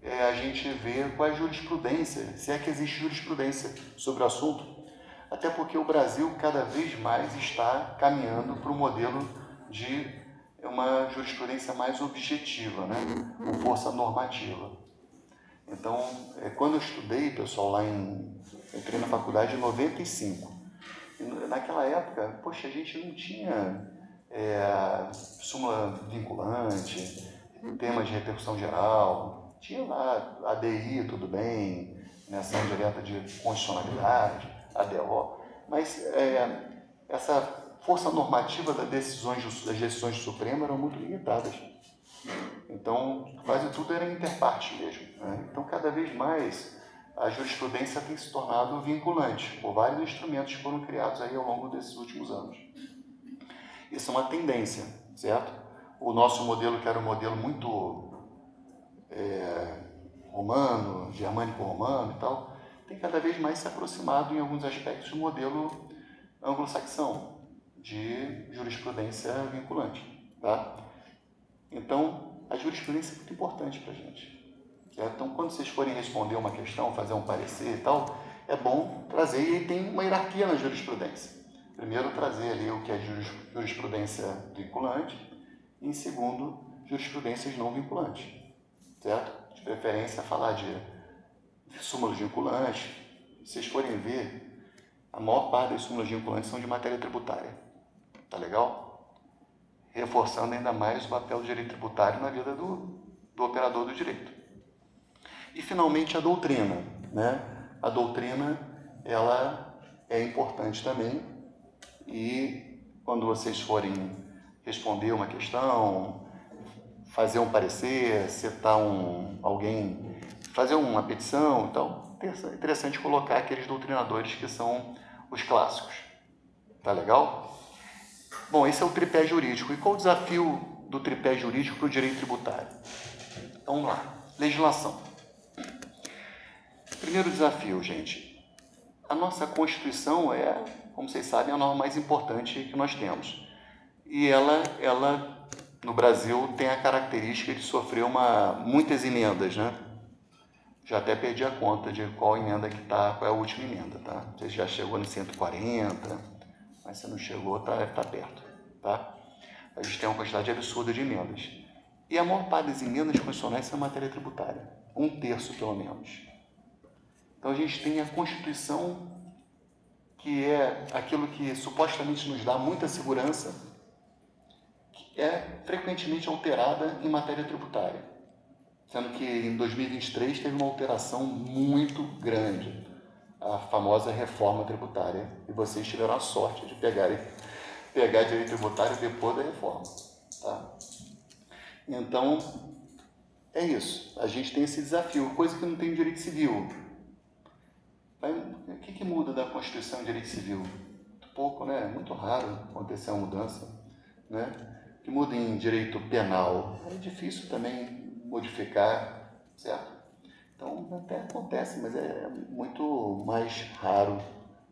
a gente ver qual é a jurisprudência, se é que existe jurisprudência sobre o assunto, até porque o Brasil cada vez mais está caminhando para um modelo de uma jurisprudência mais objetiva, né? Com força normativa. Então, quando eu estudei, pessoal, entrei na faculdade em 95, e naquela época, poxa, a gente não tinha súmula vinculante, temas de repercussão geral, tinha lá ADI, tudo bem, ação direta de constitucionalidade, ADO, mas essa força normativa das decisões do Supremo eram muito limitadas. Então, quase tudo era interparte mesmo, né? Então, cada vez mais, a jurisprudência tem se tornado vinculante, por vários instrumentos que foram criados aí ao longo desses últimos anos. Isso é uma tendência, certo? O nosso modelo, que era um modelo muito romano, germânico-romano e tal, tem cada vez mais se aproximado em alguns aspectos do modelo anglo-saxão, de jurisprudência vinculante, tá? Então, a jurisprudência é muito importante para a gente, certo? Então, quando vocês forem responder uma questão, fazer um parecer e tal, é bom trazer, e tem uma hierarquia na jurisprudência. Primeiro, trazer ali o que é jurisprudência vinculante, e em segundo, jurisprudências não vinculantes, certo? De preferência, falar de súmulas vinculantes. Se vocês forem ver, a maior parte das súmulas vinculantes são de matéria tributária. Tá legal? Reforçando ainda mais o papel do direito tributário na vida do operador do direito. E, finalmente, a doutrina, né? A doutrina, ela é importante também, e quando vocês forem responder uma questão, fazer um parecer, citar alguém, fazer uma petição, então é interessante colocar aqueles doutrinadores que são os clássicos. Tá legal? Bom, esse é o tripé jurídico. E qual o desafio do tripé jurídico para o direito tributário? Então, vamos lá. Legislação. Primeiro desafio, gente. A nossa Constituição é, como vocês sabem, a norma mais importante que nós temos. E ela no Brasil, tem a característica de sofrer muitas emendas, né? Já até perdi a conta de qual emenda que está, qual é a última emenda, tá? Você já chegou no 140, mas se não chegou, tá perto, tá? A gente tem uma quantidade absurda de emendas. E a maior parte das emendas constitucionais são matéria tributária, 1/3 pelo menos. Então a gente tem a Constituição, que é aquilo que supostamente nos dá muita segurança, que é frequentemente alterada em matéria tributária, sendo que em 2023 teve uma alteração muito grande, a famosa reforma tributária, e vocês tiveram a sorte de pegar direito tributário depois da reforma, tá? Então, é isso, a gente tem esse desafio, coisa que não tem direito civil. O que muda da Constituição em direito civil? Muito pouco, né? Muito raro acontecer uma mudança, né? Que muda em direito penal, é difícil também modificar, certo? Então, até acontece, mas é muito mais raro.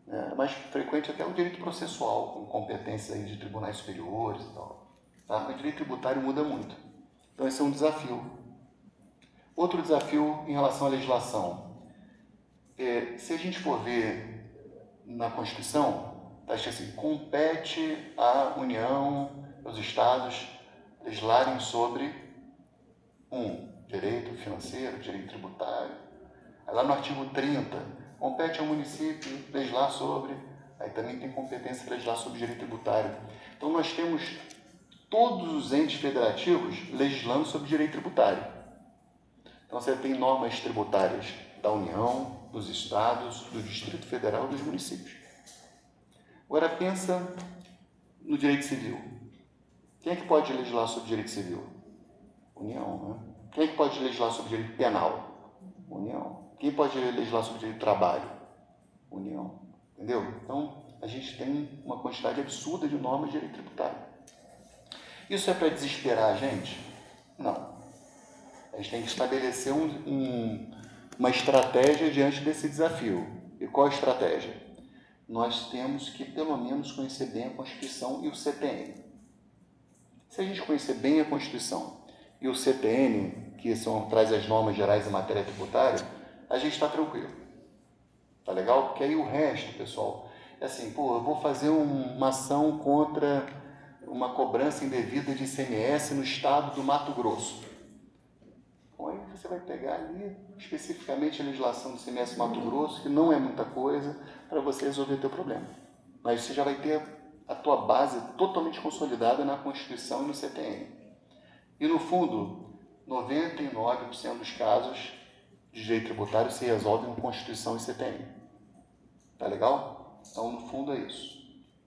É mais frequente até o direito processual, com competências aí de tribunais superiores e tal. Tá? Mas o direito tributário muda muito. Então, esse é um desafio. Outro desafio em relação à legislação. Se a gente for ver na Constituição, está escrito assim, compete à União, aos Estados, legislarem sobre direito financeiro, direito tributário. Aí lá no artigo 30, compete ao município legislar sobre, aí também tem competência para legislar sobre direito tributário. Então nós temos todos os entes federativos legislando sobre direito tributário. Então você tem normas tributárias da União, dos estados, do Distrito Federal e dos municípios. Agora pensa no direito civil. Quem é que pode legislar sobre direito civil? União, né? Quem é que pode legislar sobre direito penal? União. Quem pode legislar sobre direito do trabalho? União. Entendeu? Então, a gente tem uma quantidade absurda de normas de direito tributário. Isso é para desesperar a gente? Não. A gente tem que estabelecer uma estratégia diante desse desafio. E qual a estratégia? Nós temos que, pelo menos, conhecer bem a Constituição e o CTN. Se a gente conhecer bem a Constituição e o CTN, que traz as normas gerais em matéria tributária, a gente está tranquilo. Tá legal? Porque aí o resto, pessoal, é assim, eu vou fazer uma ação contra uma cobrança indevida de ICMS no estado do Mato Grosso. Bom, aí você vai pegar ali especificamente a legislação do ICMS Mato Grosso, que não é muita coisa, para você resolver o teu problema. Mas você já vai ter a tua base totalmente consolidada na Constituição e no CTN. E no fundo, 99% dos casos de direito tributário se resolvem com Constituição e CTN. Tá legal? Então, no fundo, é isso.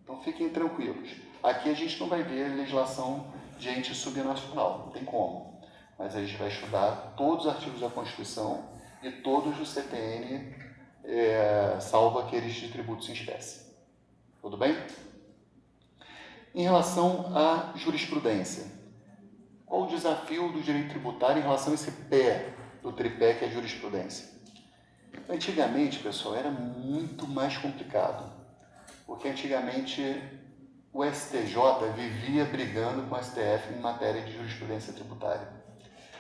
Então, fiquem tranquilos. Aqui a gente não vai ver legislação de ente subnacional, não tem como. Mas a gente vai estudar todos os artigos da Constituição e todos do CTN, salvo aqueles de tributos em espécie. Tudo bem? Em relação à jurisprudência, qual o desafio do direito tributário em relação a esse pé do tripé que é a jurisprudência? Antigamente, pessoal, era muito mais complicado, porque antigamente o STJ vivia brigando com o STF em matéria de jurisprudência tributária.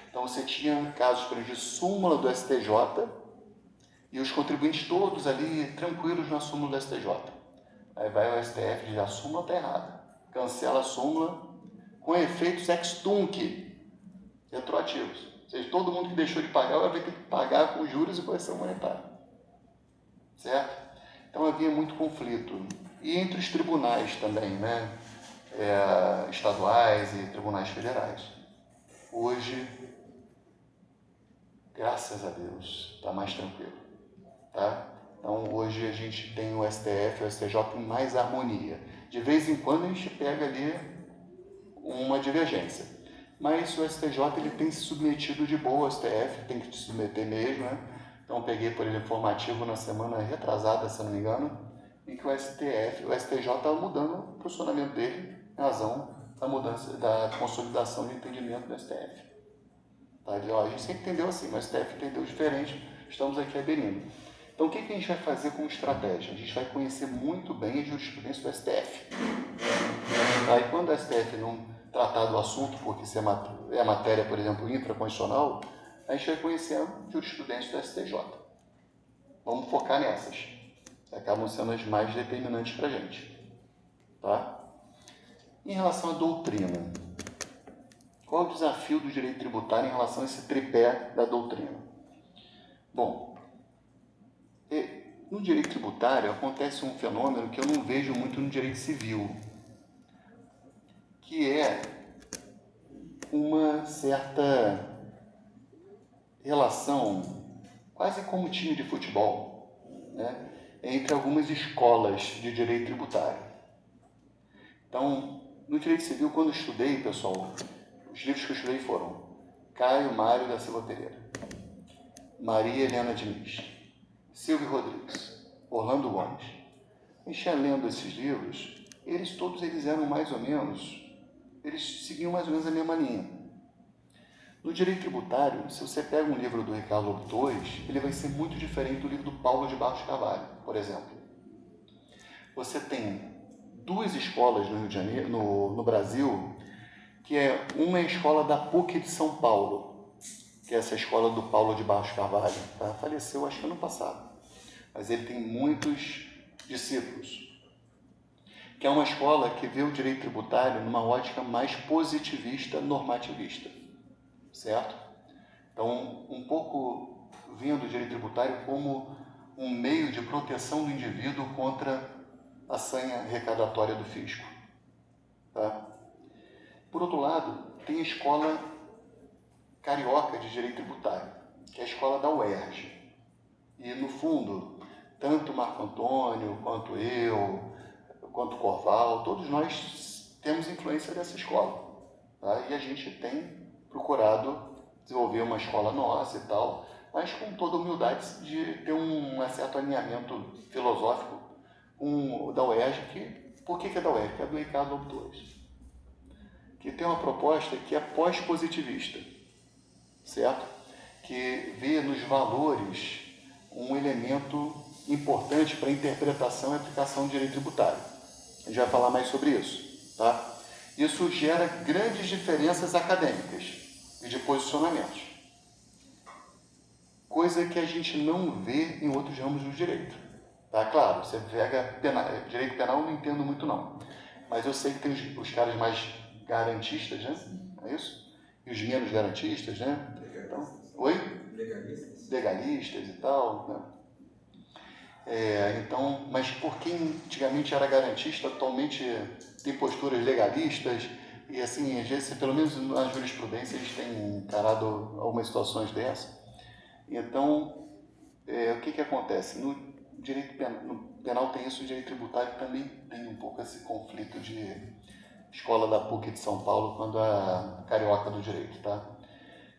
Então você tinha casos, por exemplo, de súmula do STJ e os contribuintes todos ali tranquilos na súmula do STJ. Aí vai o STF e diz, a súmula está errada. Cancela a súmula com efeitos ex tunc, retroativos. Ou seja, todo mundo que deixou de pagar vai ter que pagar com juros e correção monetária. Certo? Então havia muito conflito. E entre os tribunais também, né? Estaduais e tribunais federais. Hoje, graças a Deus, está mais tranquilo. Tá? Então hoje a gente tem o STF e o STJ em mais harmonia. De vez em quando a gente pega ali uma divergência. Mas o STJ ele tem se submetido de boa ao STF, tem que se submeter mesmo, né? Então peguei, por exemplo, informativo na semana retrasada, se não me engano, em que o STJ estava mudando o posicionamento dele em razão da mudança, da consolidação de entendimento do STF. Tá? A gente sempre entendeu assim, mas o STF entendeu diferente, estamos aqui aderindo. Então o que a gente vai fazer como estratégia? A gente vai conhecer muito bem a jurisprudência do STF. Tá? E quando o STF não tratar do assunto, porque se é matéria, por exemplo, infraconstitucional, a gente vai conhecer a jurisprudência do STJ. Vamos focar nessas, que acabam sendo as mais determinantes para a gente. Tá? Em relação à doutrina, qual é o desafio do direito tributário em relação a esse tripé da doutrina? Bom, no direito tributário acontece um fenômeno que eu não vejo muito no direito civil, que é uma certa relação, quase como time de futebol, né, entre algumas escolas de direito tributário. Então, no direito civil, quando eu estudei, pessoal, os livros que eu estudei foram Caio Mário da Silva Pereira, Maria Helena Diniz, Silvio Rodrigues, Orlando Gomes. A gente ia lendo esses livros, todos eles eram mais ou menos, eles seguiam mais ou menos a mesma linha. No direito tributário, se você pega um livro do Ricardo Lobo Torres, ele vai ser muito diferente do livro do Paulo de Barros Carvalho, por exemplo. Você tem duas escolas no Rio de Janeiro, no Brasil, que uma é a escola da PUC de São Paulo, que é essa escola do Paulo de Barros Carvalho, tá? Faleceu acho que ano passado, mas ele tem muitos discípulos, que é uma escola que vê o direito tributário numa ótica mais positivista, normativista, certo? Então, um pouco vendo o direito tributário como um meio de proteção do indivíduo contra a sanha arrecadatória do fisco, tá? Por outro lado, tem a escola carioca de direito tributário, que é a escola da UERJ. E, no fundo, tanto Marco Antônio, quanto eu, quanto Corval, todos nós temos influência dessa escola, tá? E a gente tem procurado desenvolver uma escola nossa e tal, mas com toda a humildade de ter um certo alinhamento filosófico com o da UERJ. Por que é da UERJ? Que é do Ricardo Lobo Torres, que tem uma proposta que é pós-positivista, certo? Que vê nos valores um elemento importante para a interpretação e aplicação do direito tributário. A gente vai falar mais sobre isso, tá? Isso gera grandes diferenças acadêmicas e de posicionamentos, coisa que a gente não vê em outros ramos do direito, tá? Claro, você pega direito penal, eu não entendo muito não, mas eu sei que tem os caras mais garantistas, né? É isso? E os menos garantistas, né? Então, oi? Legalistas e tal, né? Então, mas por quem antigamente era garantista, atualmente tem posturas legalistas, e assim, às vezes, pelo menos na jurisprudência, eles têm encarado algumas situações dessas. Então, o que acontece? No direito penal tem isso, o direito tributário também tem um pouco esse conflito de escola da PUC de São Paulo quando a carioca do direito, tá?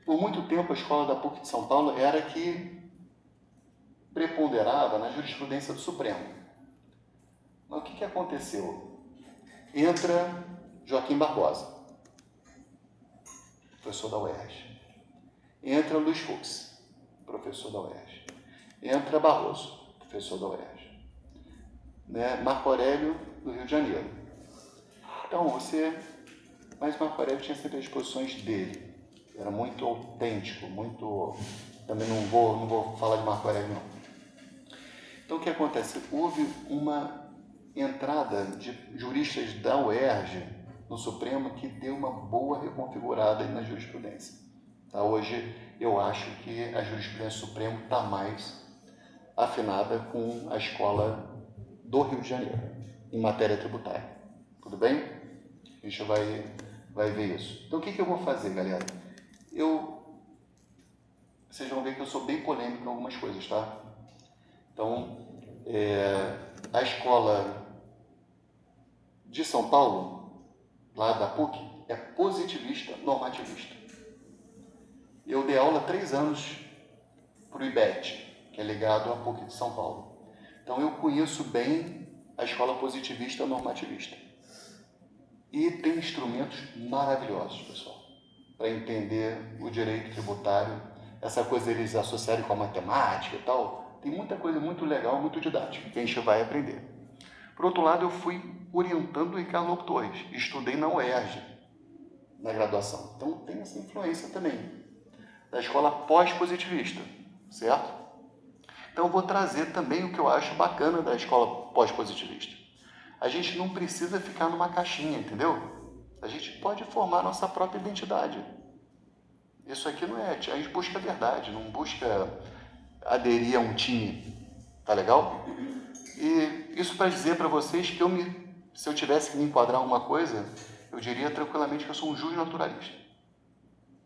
Por muito tempo, a escola da PUC de São Paulo era que preponderava na jurisprudência do Supremo. Mas o que aconteceu? Entra Joaquim Barbosa, professor da UERJ. Entra Luiz Fux, professor da UERJ. Entra Barroso, professor da UERJ. Né? Marco Aurélio, do Rio de Janeiro. Então, mas Marco Aurélio tinha sempre as posições dele. Era muito autêntico, muito... Também não vou falar de Marco Aurélio, não. Então, o que acontece? Houve uma entrada de juristas da UERJ no Supremo que deu uma boa reconfigurada na jurisprudência. Tá? Hoje, eu acho que a jurisprudência do Supremo está mais afinada com a escola do Rio de Janeiro, em matéria tributária. Tudo bem? A gente vai ver isso. Então, o que eu vou fazer, galera? Vocês vão ver que eu sou bem polêmico em algumas coisas, tá? Então, a escola de São Paulo, lá da PUC, é positivista, normativista. Eu dei aula 3 anos para o IBET, que é ligado à PUC de São Paulo. Então, eu conheço bem a escola positivista, normativista. E tem instrumentos maravilhosos, pessoal, para entender o direito tributário, essa coisa deles associarem com a matemática e tal. Tem muita coisa muito legal, muito didática, que a gente vai aprender. Por outro lado, eu fui orientando o Ricardo Lobo Torres, estudei na UERJ, na graduação. Então, tem essa influência também, da escola pós-positivista, certo? Então, eu vou trazer também o que eu acho bacana da escola pós-positivista. A gente não precisa ficar numa caixinha, entendeu? A gente pode formar a nossa própria identidade. Isso aqui não é... A gente busca a verdade, não busca aderir a um time. Tá legal? E isso para dizer para vocês que se eu tivesse que me enquadrar em uma coisa, eu diria tranquilamente que eu sou um justnaturalista.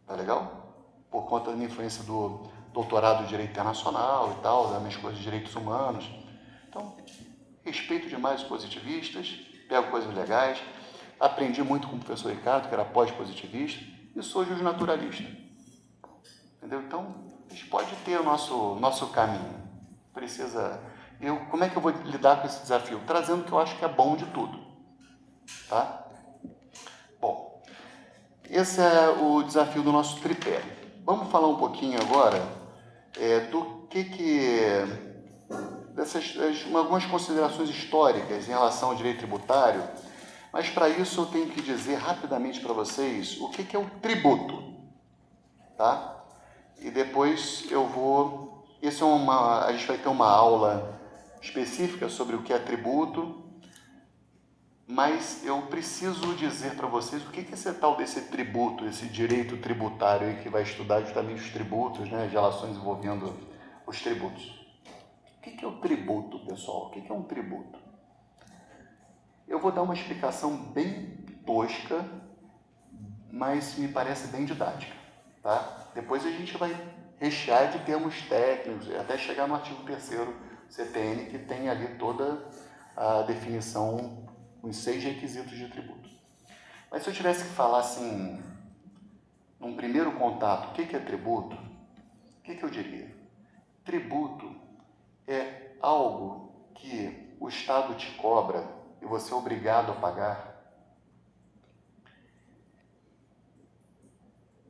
Tá legal? Por conta da minha influência do doutorado de Direito Internacional e tal, das minhas coisas de Direitos Humanos. Então, respeito demais os positivistas, pego coisas legais, aprendi muito com o professor Ricardo, que era pós-positivista, e sou justnaturalista. Entendeu? Então, a gente pode ter o nosso caminho. Como é que eu vou lidar com esse desafio? Trazendo o que eu acho que é bom de tudo. Tá? Bom, esse é o desafio do nosso tripé. Vamos falar um pouquinho agora do algumas considerações históricas em relação ao direito tributário, mas para isso eu tenho que dizer rapidamente para vocês o que é o tributo, tá? E depois a gente vai ter uma aula específica sobre o que é tributo, mas eu preciso dizer para vocês o que é esse tal desse tributo, esse direito tributário aí que vai estudar justamente os tributos, né, as relações envolvendo os tributos. O que é o tributo, pessoal? O que é um tributo? Eu vou dar uma explicação bem tosca, mas me parece bem didática, tá? Depois a gente vai rechear de termos técnicos, até chegar no artigo 3º CTN, que tem ali toda a definição, os 6 requisitos de tributo. Mas se eu tivesse que falar assim, num primeiro contato, o que é tributo? O que eu diria? Tributo é algo que o Estado te cobra e você é obrigado a pagar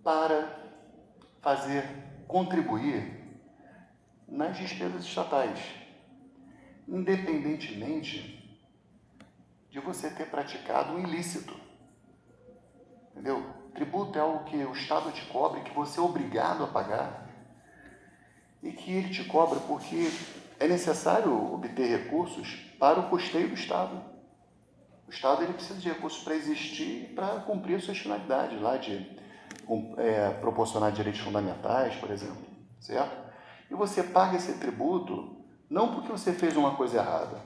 para fazer contribuir nas despesas estatais, independentemente de você ter praticado um ilícito. Entendeu? Tributo é algo que o Estado te cobra e que você é obrigado a pagar, e que ele te cobra porque é necessário obter recursos para o custeio do Estado. O Estado ele precisa de recursos para existir e para cumprir as suas finalidades, lá de proporcionar direitos fundamentais, por exemplo, certo? E você paga esse tributo não porque você fez uma coisa errada,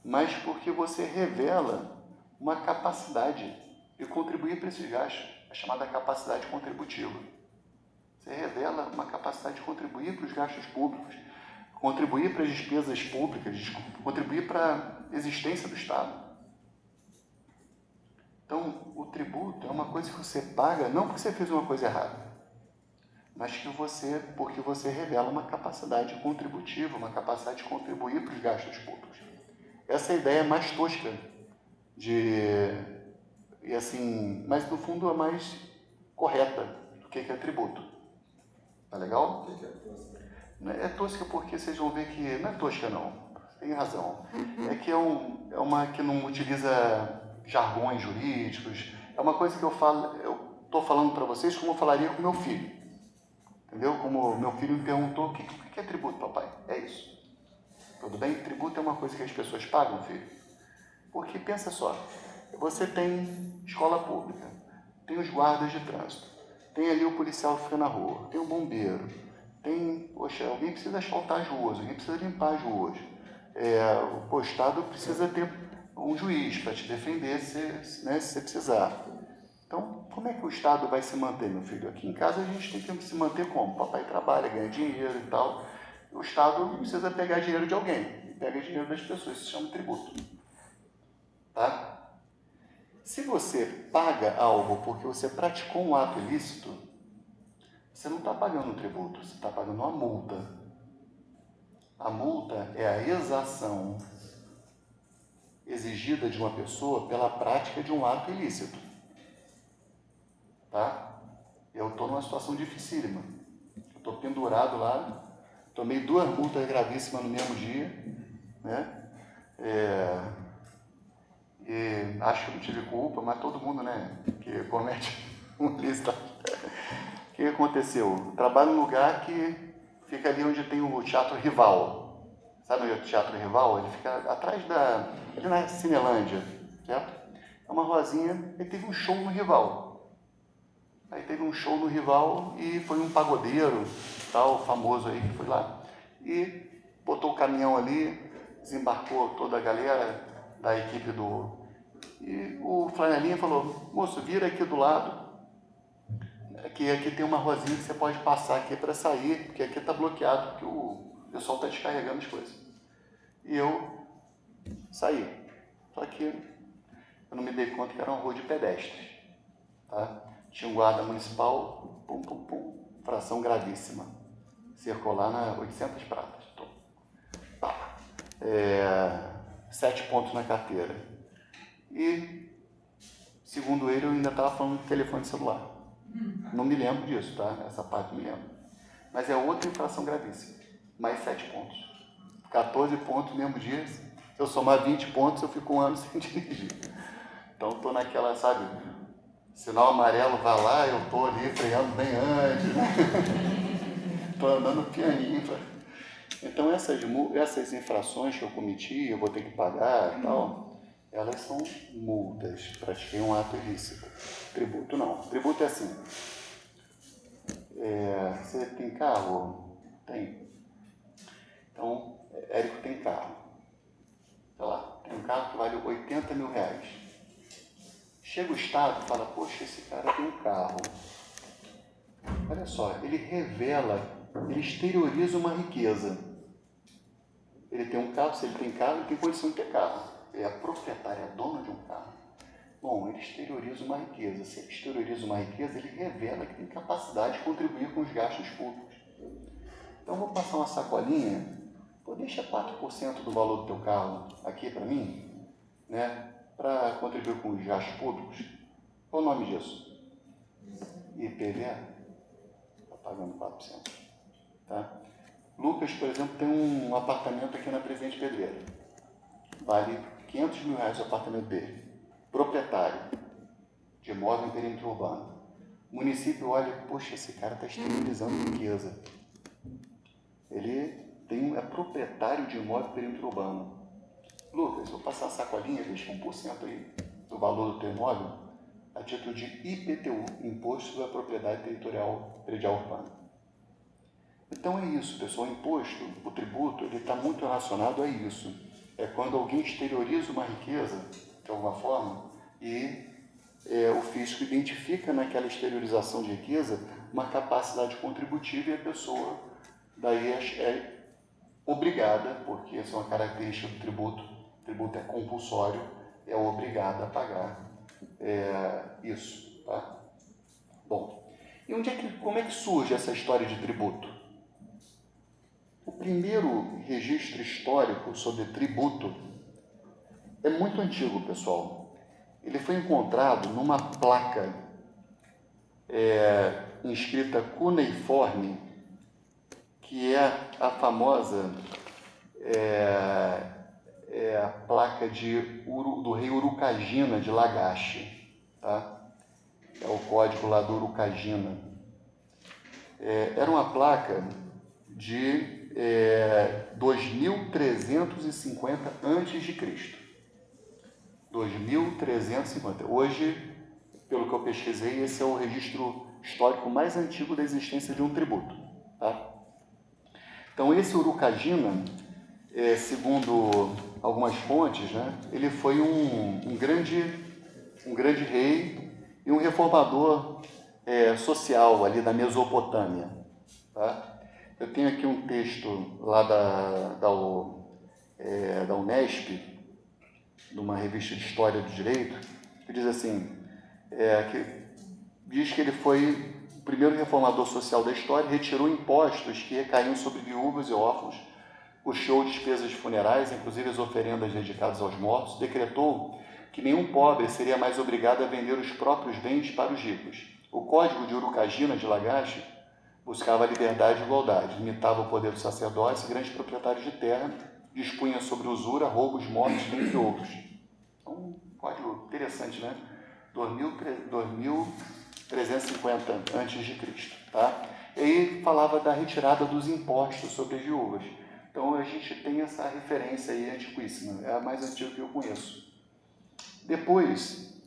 mas porque você revela uma capacidade de contribuir para esses gastos, a chamada capacidade contributiva. Você revela uma capacidade de contribuir para os gastos públicos, contribuir para as despesas públicas, contribuir para a existência do Estado. Então, o tributo é uma coisa que você paga não porque você fez uma coisa errada, mas porque você revela uma capacidade contributiva, uma capacidade de contribuir para os gastos públicos. Essa é a ideia mais tosca mas no fundo a mais correta do que é tributo. Tá legal? O que é tosca? É tosca porque vocês vão ver que não é tosca não, tem razão. É que é uma que não utiliza jargões jurídicos. É uma coisa que eu estou falando para vocês como eu falaria com meu filho. Entendeu? Como meu filho me perguntou, o que é tributo, papai? É isso. Tudo bem? Tributo é uma coisa que as pessoas pagam, filho. Porque pensa só, você tem escola pública, tem os guardas de trânsito, tem ali o policial que fica na rua, tem o bombeiro, alguém precisa asfaltar as ruas, alguém precisa limpar as ruas. O Estado precisa ter um juiz para te defender se você precisar. Então, como é que o Estado vai se manter, meu filho? Aqui em casa a gente tem que se manter como? Papai trabalha, ganha dinheiro e tal. O Estado precisa pegar dinheiro de alguém, e pega dinheiro das pessoas, isso se chama tributo. Tá? Se você paga algo porque você praticou um ato ilícito, você não está pagando um tributo, você está pagando uma multa. A multa é a exação exigida de uma pessoa pela prática de um ato ilícito. Tá? Eu estou numa situação dificílima. Estou pendurado lá, tomei 2 multas gravíssimas no mesmo dia, né? E acho que eu não tive culpa, mas todo mundo, né, que comete um ilícito. O que aconteceu? Eu trabalho num lugar que fica ali onde tem o Teatro Rival. Sabe onde é o Teatro Rival? Ele fica atrás ali na Cinelândia, certo? É uma ruazinha, e teve um show no Rival. Aí teve um show no Rival e foi um pagodeiro, tal, famoso aí, que foi lá. E botou o caminhão ali, desembarcou toda a galera da equipe E o flanelinha falou, moço, vira aqui do lado, que aqui tem uma ruazinha que você pode passar aqui para sair, porque aqui está bloqueado, porque o pessoal está descarregando as coisas. E eu saí. Só que eu não me dei conta que era uma rua de pedestres. Tá? Tinha um guarda municipal, pum, pum, pum, fração gravíssima. Cercou lá na 800 pratas. 7 pontos na carteira. E Segundo ele, eu ainda estava falando de telefone celular. Não me lembro disso, tá? Essa parte me lembro. Mas é outra infração gravíssima. Mais 7 pontos. 14 pontos no mesmo dia. Se eu somar 20 pontos, eu fico um ano sem dirigir. Então, estou naquela, sabe? Sinal amarelo vai lá, eu estou ali freando bem antes. Estou andando pianinho. Então, essas infrações que eu cometi, eu vou ter que pagar e tal, elas são multas. Pratiquei um ato ilícito. Tributo não. Tributo é assim. Você tem carro? Tem. Então, Érico tem carro. Sei lá, tem um carro que vale 80 mil reais. Chega o Estado e fala, poxa, esse cara tem um carro. Olha só, ele revela, ele exterioriza uma riqueza. Ele tem um carro, se ele tem carro, ele tem condição de ter carro. Ele é proprietário, é dono de um carro. Bom, ele exterioriza uma riqueza. Se ele exterioriza uma riqueza, ele revela que tem capacidade de contribuir com os gastos públicos. Então, vou passar uma sacolinha, pô, deixa 4% do valor do teu carro aqui para mim, né, para contribuir com os gastos públicos. Qual o nome disso? IPVA. Está pagando 4%. Tá? Lucas, por exemplo, tem um apartamento aqui na Presidente Pedreira. Vale 500 mil reais o apartamento dele. Proprietário de imóvel em perímetro urbano. O município olha, poxa, esse cara está exteriorizando riqueza. Ele é proprietário de imóvel em perímetro urbano. Lucas, vou passar a sacolinha, deixa 1% aí do valor do teu imóvel a título de IPTU, Imposto sobre a Propriedade Territorial Predial Urbana. Então é isso, pessoal. O imposto, o tributo, ele está muito relacionado a isso. É quando alguém exterioriza uma riqueza, de alguma forma, e o fisco identifica naquela exteriorização de riqueza uma capacidade contributiva e a pessoa daí é obrigada, porque essa é uma característica do tributo, o tributo é compulsório, é obrigada a pagar isso. Tá? Bom, e como é que surge essa história de tributo? O primeiro registro histórico sobre tributo é muito antigo, pessoal. Ele foi encontrado numa placa inscrita cuneiforme, que é a famosa a placa do rei Urucagina de Lagash. Tá? É o código lá do Urucagina. Era uma placa de 2350 a.C. 2350. Hoje, pelo que eu pesquisei, esse é o registro histórico mais antigo da existência de um tributo. Tá? Então, esse Urucagina, segundo algumas fontes, né, ele foi um grande rei e um reformador social ali da Mesopotâmia. Tá? Eu tenho aqui um texto lá da Unesp, de uma revista de História do Direito, que diz assim, diz que ele foi o primeiro reformador social da história, retirou impostos que recaíam sobre viúvas e órfãos, custeou despesas funerais, inclusive as oferendas dedicadas aos mortos, decretou que nenhum pobre seria mais obrigado a vender os próprios bens para os ricos. O Código de Urucagina de Lagash buscava a liberdade e igualdade, limitava o poder do sacerdócio e grandes proprietários de terra, dispunha sobre usura, roubos, mortes, entre outros. Então, um código interessante, né? 2350 a.C. Tá? E aí falava da retirada dos impostos sobre as viúvas. Então a gente tem essa referência aí antiquíssima, é a mais antiga que eu conheço. Depois,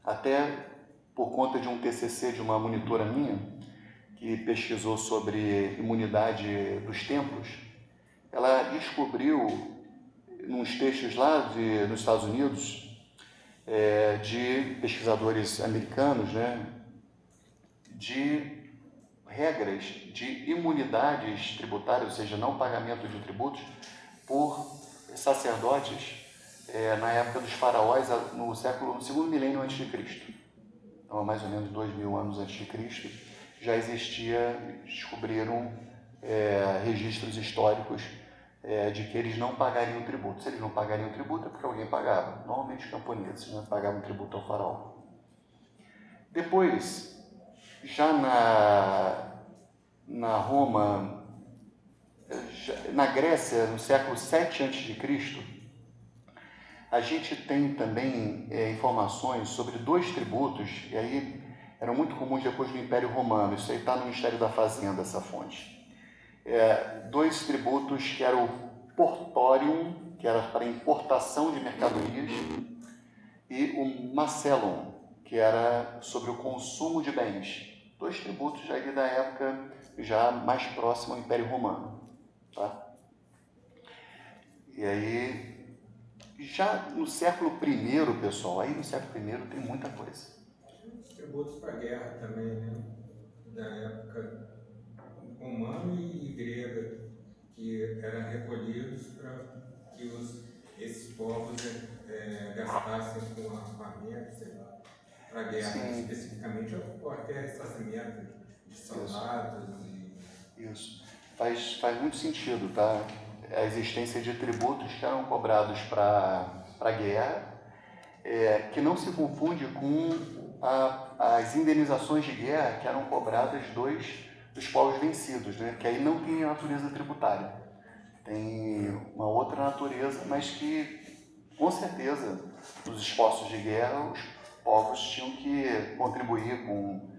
até por conta de um TCC de uma monitora minha, que pesquisou sobre imunidade dos templos, ela descobriu, nos textos lá nos Estados Unidos, de pesquisadores americanos, né, de regras de imunidades tributárias, ou seja, não pagamento de tributos, por sacerdotes na época dos faraós, no segundo milênio antes de Cristo. Então, mais ou menos 2000 anos antes de Cristo, já descobriram registros históricos de que eles não pagariam tributo. Se eles não pagariam tributo, é porque alguém pagava. Normalmente os camponeses, né, pagavam tributo ao faraó. Depois, já na Roma, na Grécia, no século 7 a.C., a gente tem também informações sobre 2 tributos, e aí eram muito comuns depois do Império Romano, isso aí está no Ministério da Fazenda, essa fonte. 2 tributos que eram o Portorium, que era para importação de mercadorias, e o Macellum, que era sobre o consumo de bens. 2 tributos aí da época já mais próximo ao Império Romano. Tá? E aí, já no século I, pessoal, aí no século I tem muita coisa. Tributos para a guerra também, né? Da época romana e grega, que eram recolhidos para que esses povos gastassem com armamento, sei lá, para a guerra, Sim. especificamente, ou até ressarcimento de soldados. Isso. Faz muito sentido, tá? A existência de tributos que eram cobrados para a guerra, que não se confunde com as indenizações de guerra que eram cobradas dos povos vencidos, né? Que aí não tem a natureza tributária. Tem uma outra natureza, mas que, com certeza, nos esforços de guerra, os povos tinham que contribuir com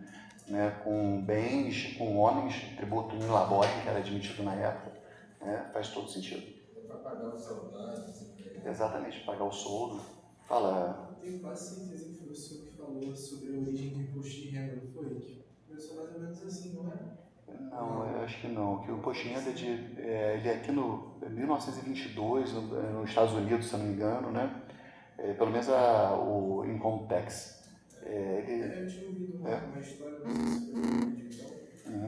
bens, com homens, tributo in labore, que era admitido na época, né? Faz todo sentido. Para pagar os soldados. Exatamente, pagar o soldo. Fala. Eu tenho quase certeza que foi o senhor que falou sobre a origem do imposto de renda, não foi? Que começou mais ou menos assim, não é? Não, eu acho que não. Que o imposto de renda ele é aqui no 1922, nos Estados Unidos, se não me engano, né? Pelo menos o income tax. Eu tinha ouvido uma história, não sei se foi no digital,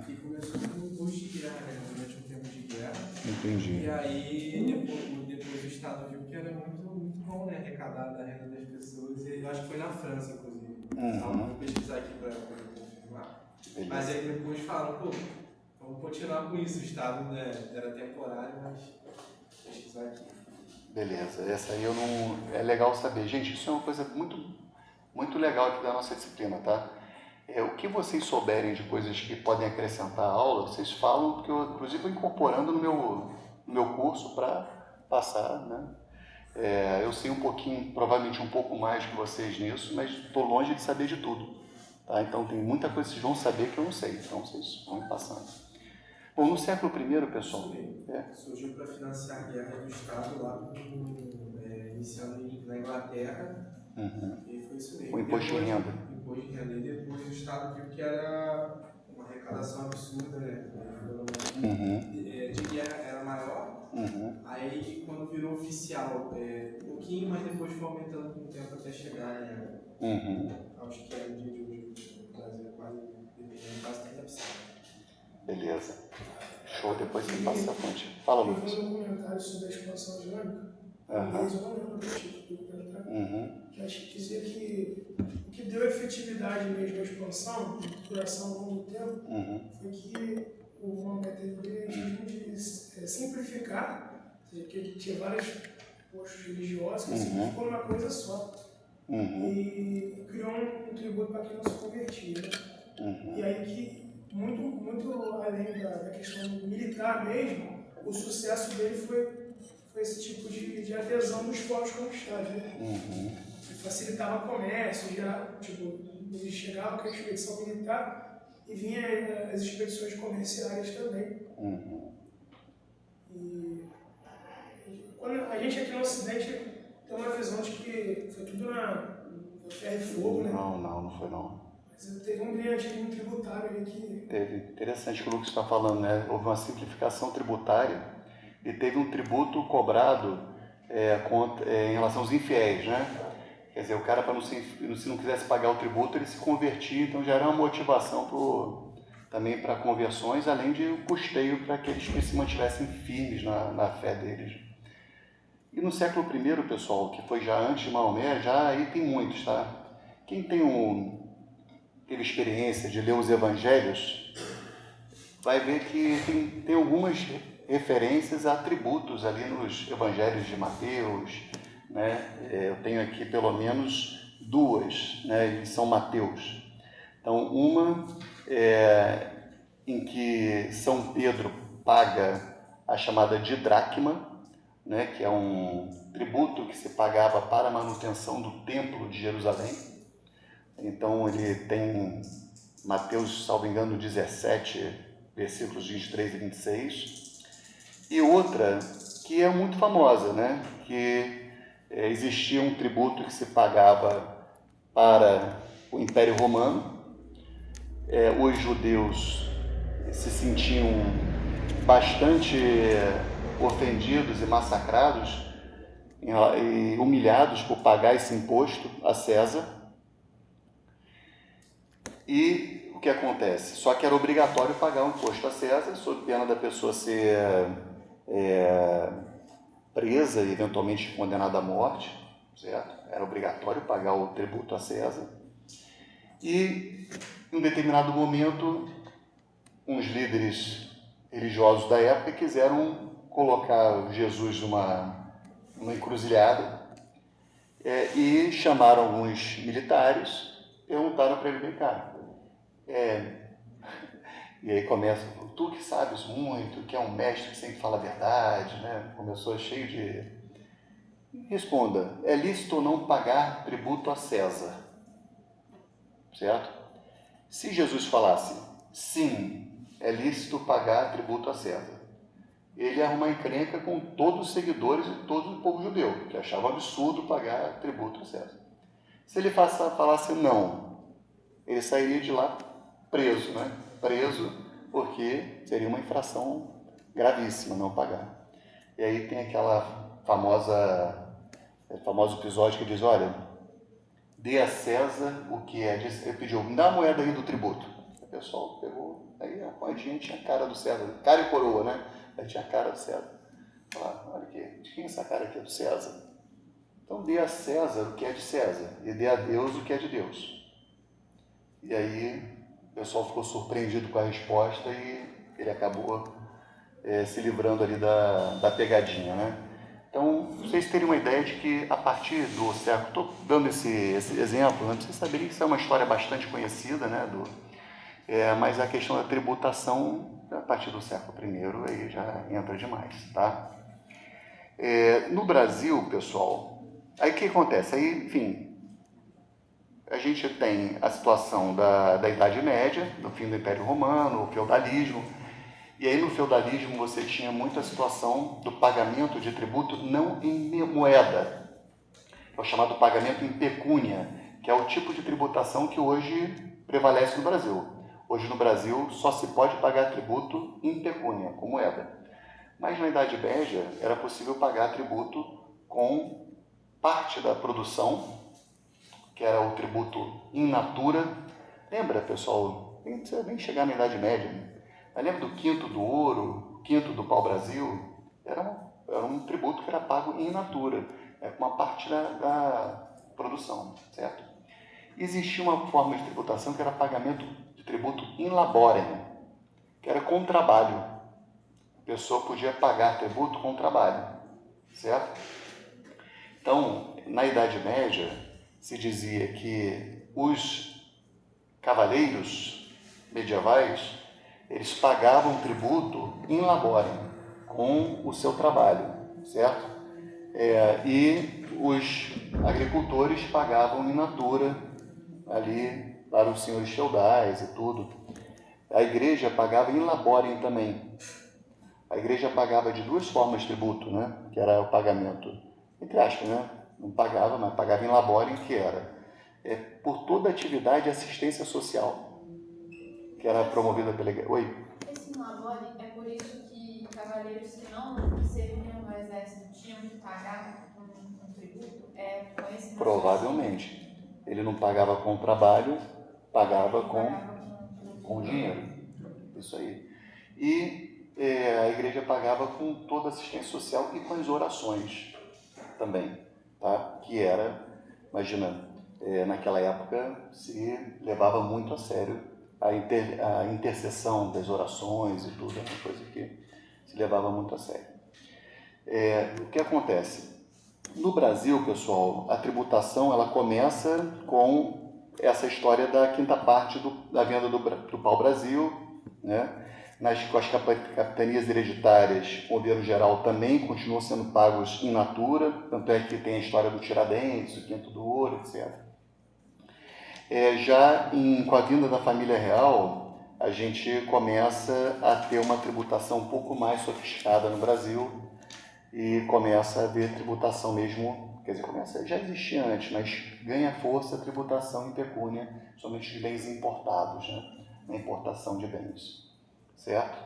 que começou com o imposto de guerra, né? Durante um tempo de guerra. Entendi. E aí, depois o Estado viu que era muito bom, né? Arrecadar da renda das pessoas. E eu acho que foi na França, inclusive. Vou pesquisar aqui para confirmar. Mas aí depois falaram, pô, vamos continuar com isso. O Estado, né, era temporário, mas vou pesquisar aqui. Beleza, essa aí eu não. É legal saber. Gente, isso é uma coisa muito legal aqui da nossa disciplina, tá? O que vocês souberem de coisas que podem acrescentar à aula, vocês falam, porque eu, inclusive, estou incorporando no meu curso para passar, né? Eu sei um pouquinho, provavelmente um pouco mais que vocês nisso, mas estou longe de saber de tudo, tá? Então, tem muita coisa que vocês vão saber que eu não sei, então vocês vão me passando. Bom, no século I, pessoal... Surgiu para financiar a guerra do Estado lá, iniciando na Inglaterra, e foi isso mesmo. O imposto de renda. Imposto de renda. E depois o Estado viu que era uma arrecadação absurda, né? De guerra era maior. Aí, quando virou oficial, um pouquinho, mas depois foi aumentando com o tempo até chegar, né? Acho que é no dia de hoje, no Brasil, quase 30%. Beleza. Show, depois você passa a fonte. Fala, Lucas. Eu vi um comentário sobre a expansão islâmica. Eu não lembro do título do comentário. Mas dizia que o que deu efetividade mesmo à expansão, duração ao longo do tempo, foi que o Maomé teve o brilhantismo de simplificar, ou seja, que ele tinha vários postos religiosos, que simplificou numa coisa só. E criou um tributo para quem não se convertia. E aí que muito além da questão militar mesmo, o sucesso dele foi esse tipo de adesão dos povos conquistados, né? Facilitava o comércio, eles chegavam com a expedição militar e vinha as expedições comerciais também. E quando a gente aqui no Ocidente tem uma visão de que foi tudo na ferro e fogo, né? Não foi não. Mas teve um brilhantismo tributário aí que... Teve. Interessante o que o Lucas está falando, né? Houve uma simplificação tributária e teve um tributo cobrado em relação aos infiéis, né? Quer dizer, o cara, se não quisesse pagar o tributo, ele se convertia, então já era uma motivação também para conversões, além de um custeio para aqueles que se mantivessem firmes na fé deles. E no século I, pessoal, que foi já antes de Maomé, já aí tem muitos, tá? Quem teve experiência de ler os evangelhos, vai ver que tem algumas referências a atributos ali nos evangelhos de Mateus, né? Eu tenho aqui pelo menos 2, né, em São Mateus. Então, uma é em que São Pedro paga a chamada didracma, né, que é um tributo que se pagava para a manutenção do Templo de Jerusalém. Então, ele tem Mateus, salvo engano, 17, versículos 23 e 26. E outra que é muito famosa, né, que existia um tributo que se pagava para o Império Romano. Os judeus se sentiam bastante ofendidos e massacrados e humilhados por pagar esse imposto a César. E o que acontece? Só que era obrigatório pagar o imposto a César, sob pena da pessoa ser presa e eventualmente condenada à morte, certo? Era obrigatório pagar o tributo a César. E, em um determinado momento, uns líderes religiosos da época quiseram colocar Jesus numa encruzilhada e chamaram alguns militares, perguntaram para ele: vem cá, e aí começa: tu que sabes muito, que é um mestre que sempre fala a verdade, né? Começou cheio de... Responda: é lícito ou não pagar tributo a César? Certo? Se Jesus falasse sim, é lícito pagar tributo a César, ele ia arrumar encrenca com todos os seguidores e todo o povo judeu, que achava absurdo pagar tributo a César. Se ele falasse não, ele sairia de lá preso, né? Preso porque seria uma infração gravíssima não pagar. E aí tem aquela famoso episódio que diz: olha, dê a César o que é de... Ele pediu: me dá a moeda aí do tributo. O pessoal pegou, aí a moedinha tinha a cara do César, cara e coroa, né? Aí tinha a cara do César. Falaram: olha aqui, de quem é essa cara aqui? É do César. Então dê a César o que é de César e dê a Deus o que é de Deus. E aí o pessoal ficou surpreendido com a resposta e ele acabou se livrando ali da pegadinha, né? Então, vocês terem uma ideia de que a partir do século... Estou dando esse exemplo, né? Vocês saberem que isso é uma história bastante conhecida, né? Mas a questão da tributação, a partir do século I, aí já entra demais, tá? No Brasil, pessoal, aí o que acontece? Aí, enfim, a gente tem a situação da Idade Média, do fim do Império Romano, o feudalismo. E aí no feudalismo você tinha muita situação do pagamento de tributo não em moeda, é o chamado pagamento em pecúnia, que é o tipo de tributação que hoje prevalece no Brasil. Hoje no Brasil só se pode pagar tributo em pecúnia, com moeda. Mas na Idade Média era possível pagar tributo com parte da produção, que era o tributo in natura. Lembra, pessoal? Nem precisa nem chegar na Idade Média, né? Mas lembra do quinto do ouro, quinto do pau-brasil? Era um tributo que era pago in natura, com uma parte da produção, certo? Existia uma forma de tributação que era pagamento de tributo in laborem, que era com trabalho. A pessoa podia pagar tributo com trabalho, certo? Então, na Idade Média, se dizia que os cavaleiros medievais, eles pagavam tributo in laborem, com o seu trabalho, certo? E os agricultores pagavam in natura, ali para os senhores feudais e tudo. A igreja pagava in laborem também. A igreja pagava de duas formas de tributo, né? Que era o pagamento, entre aspas, né? Não pagava, mas pagava in laborem, que era por toda atividade de assistência social, que era promovida pela igreja. Oi? Esse in laborem é por isso que cavaleiros que não serviam no exército tinham que pagar um tributo? Com esse Provavelmente. Ele não pagava com trabalho, pagava com dinheiro. Isso aí. E a igreja pagava com toda a assistência social e com as orações também, tá? Que era, imagina, naquela época se levava muito a sério a intercessão das orações e tudo, é uma coisa que se levava muito a sério. O que acontece? No Brasil, pessoal, a tributação ela começa com essa história da quinta parte da venda do pau-brasil, né? Com as capitanias hereditárias, o governo geral também continuam sendo pagos in natura, tanto é que tem a história do Tiradentes, o Quinto do Ouro, etc. Com a vinda da família real, a gente começa a ter uma tributação um pouco mais sofisticada no Brasil e começa a haver tributação mesmo, quer dizer, já existia antes, mas ganha força a tributação em pecúnia, somente de bens importados, né? Na importação de bens. Certo?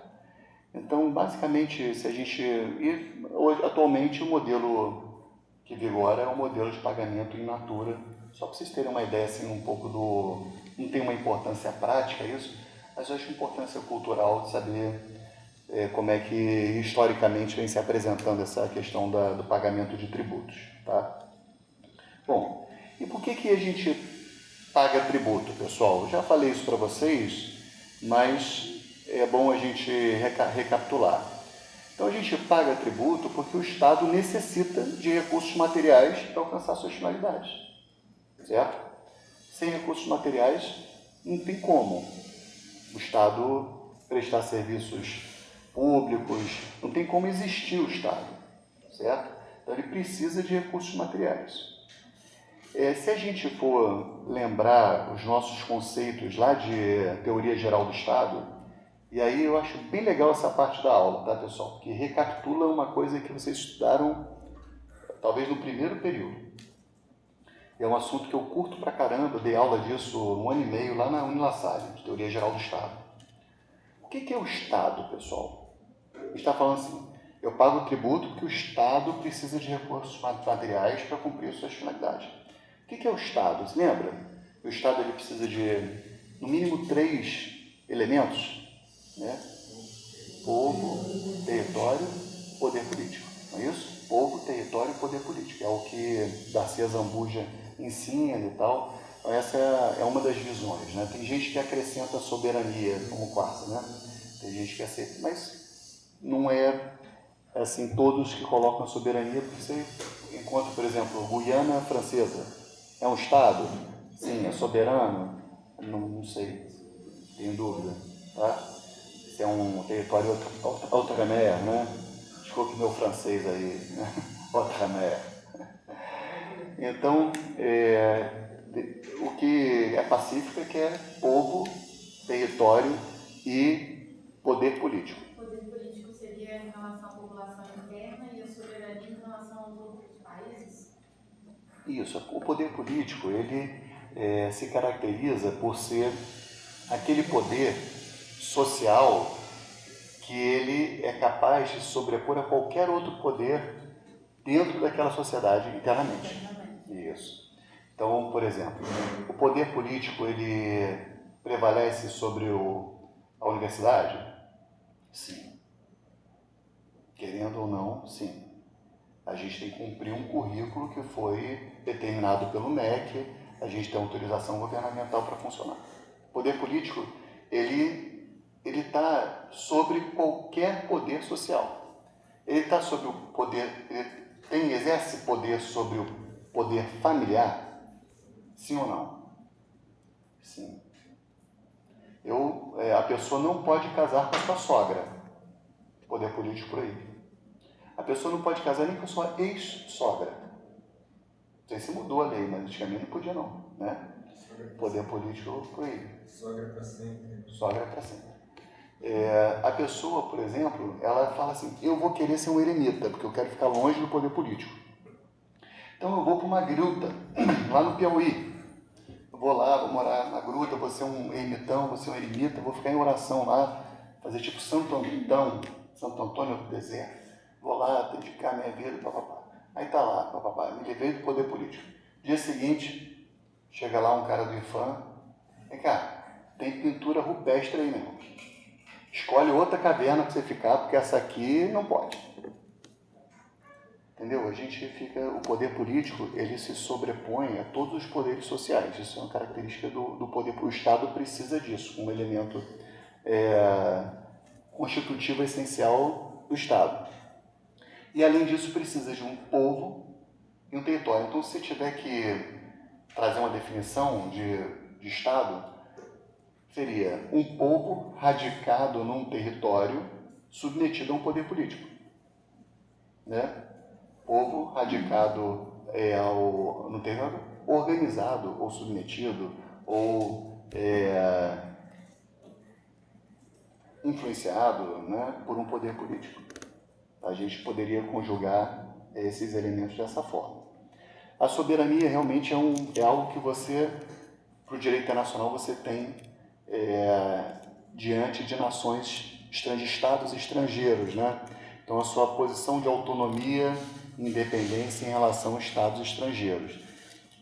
Então, basicamente, atualmente o modelo que vigora é o modelo de pagamento in natura. Só para vocês terem uma ideia, assim, um pouco não tem uma importância prática isso, mas eu acho importância cultural de saber como é que historicamente vem se apresentando essa questão do pagamento de tributos, tá? Bom, e por que a gente paga tributo, pessoal? Eu já falei isso para vocês, mas é bom a gente recapitular. Então a gente paga tributo porque o Estado necessita de recursos materiais para alcançar suas finalidades, certo? Sem recursos materiais não tem como o Estado prestar serviços públicos, não tem como existir o Estado, certo? Então ele precisa de recursos materiais. Se a gente for lembrar os nossos conceitos lá de teoria geral do Estado, e aí eu acho bem legal essa parte da aula, tá, pessoal? Porque recapitula uma coisa que vocês estudaram talvez no primeiro período. É um assunto que eu curto pra caramba, dei aula disso 1 ano e meio lá na Unilassalle, de teoria geral do Estado. O que é o Estado, pessoal? A gente está falando assim, eu pago o tributo porque o Estado precisa de recursos materiais para cumprir suas finalidades. O que é o Estado? Você lembra? O Estado ele precisa de, no mínimo, 3 elementos, né? Povo, território, poder político. Não é isso? Povo, território e poder político. É o que Darcy Zambuja ensina e tal. Então, essa é uma das visões, né? Tem gente que acrescenta soberania como quarta, né? Tem gente que aceita, mas não é assim todos que colocam a soberania, porque você encontra, por exemplo, Guiana Francesa. É um Estado? Sim. É soberano? Não sei. Tenho dúvida. Tá? É um território outre-mer, né? Desculpe meu francês aí, né? Outre-mer. Então, o que é pacífico é que é povo, território e poder político. O poder político seria em relação à população interna e a soberania em relação aos outros países? Isso. O poder político, ele se caracteriza por ser aquele poder social que ele é capaz de sobrepor a qualquer outro poder dentro daquela sociedade internamente. Isso. Então, por exemplo, o poder político ele prevalece sobre a universidade? Sim. Querendo ou não, sim. A gente tem que cumprir um currículo que foi determinado pelo MEC, a gente tem autorização governamental para funcionar. O poder político, ele está sobre qualquer poder social. Ele está sobre o poder, exerce poder sobre o poder familiar? Sim ou não? Sim. A pessoa não pode casar com a sua sogra. Poder político proíbe. A pessoa não pode casar nem com a sua ex-sogra. Não sei se mudou a lei, mas antigamente não podia não, né? Poder político proíbe. Sogra para sempre. Sogra para sempre. A pessoa, por exemplo, ela fala assim, eu vou querer ser um eremita, porque eu quero ficar longe do poder político. Então eu vou para uma gruta, lá no Piauí. Eu vou lá, vou morar na gruta, vou ser um ermitão, vou ser um eremita, vou ficar em oração lá, fazer tipo Santo Antônio do deserto. Vou lá, dedicar minha vida, papapá. Aí tá lá, papapá, me livrei do poder político. Dia seguinte, chega lá um cara do IFAM, vem cá, tem pintura rupestre aí, meu irmão. Escolhe outra caverna para você ficar, porque essa aqui não pode. Entendeu? O poder político, ele se sobrepõe a todos os poderes sociais. Isso é uma característica do poder. O Estado precisa disso, um elemento constitutivo essencial do Estado. E, além disso, precisa de um povo e um território. Então, se tiver que trazer uma definição de de Estado seria um povo radicado num território submetido a um poder político, né? Povo radicado no território organizado ou submetido ou influenciado, né, por um poder político. A gente poderia conjugar esses elementos dessa forma. A soberania realmente é algo que você, para o direito internacional, você tem diante de nações, estados estrangeiros, né? Então, a sua posição de autonomia e independência em relação a estados estrangeiros.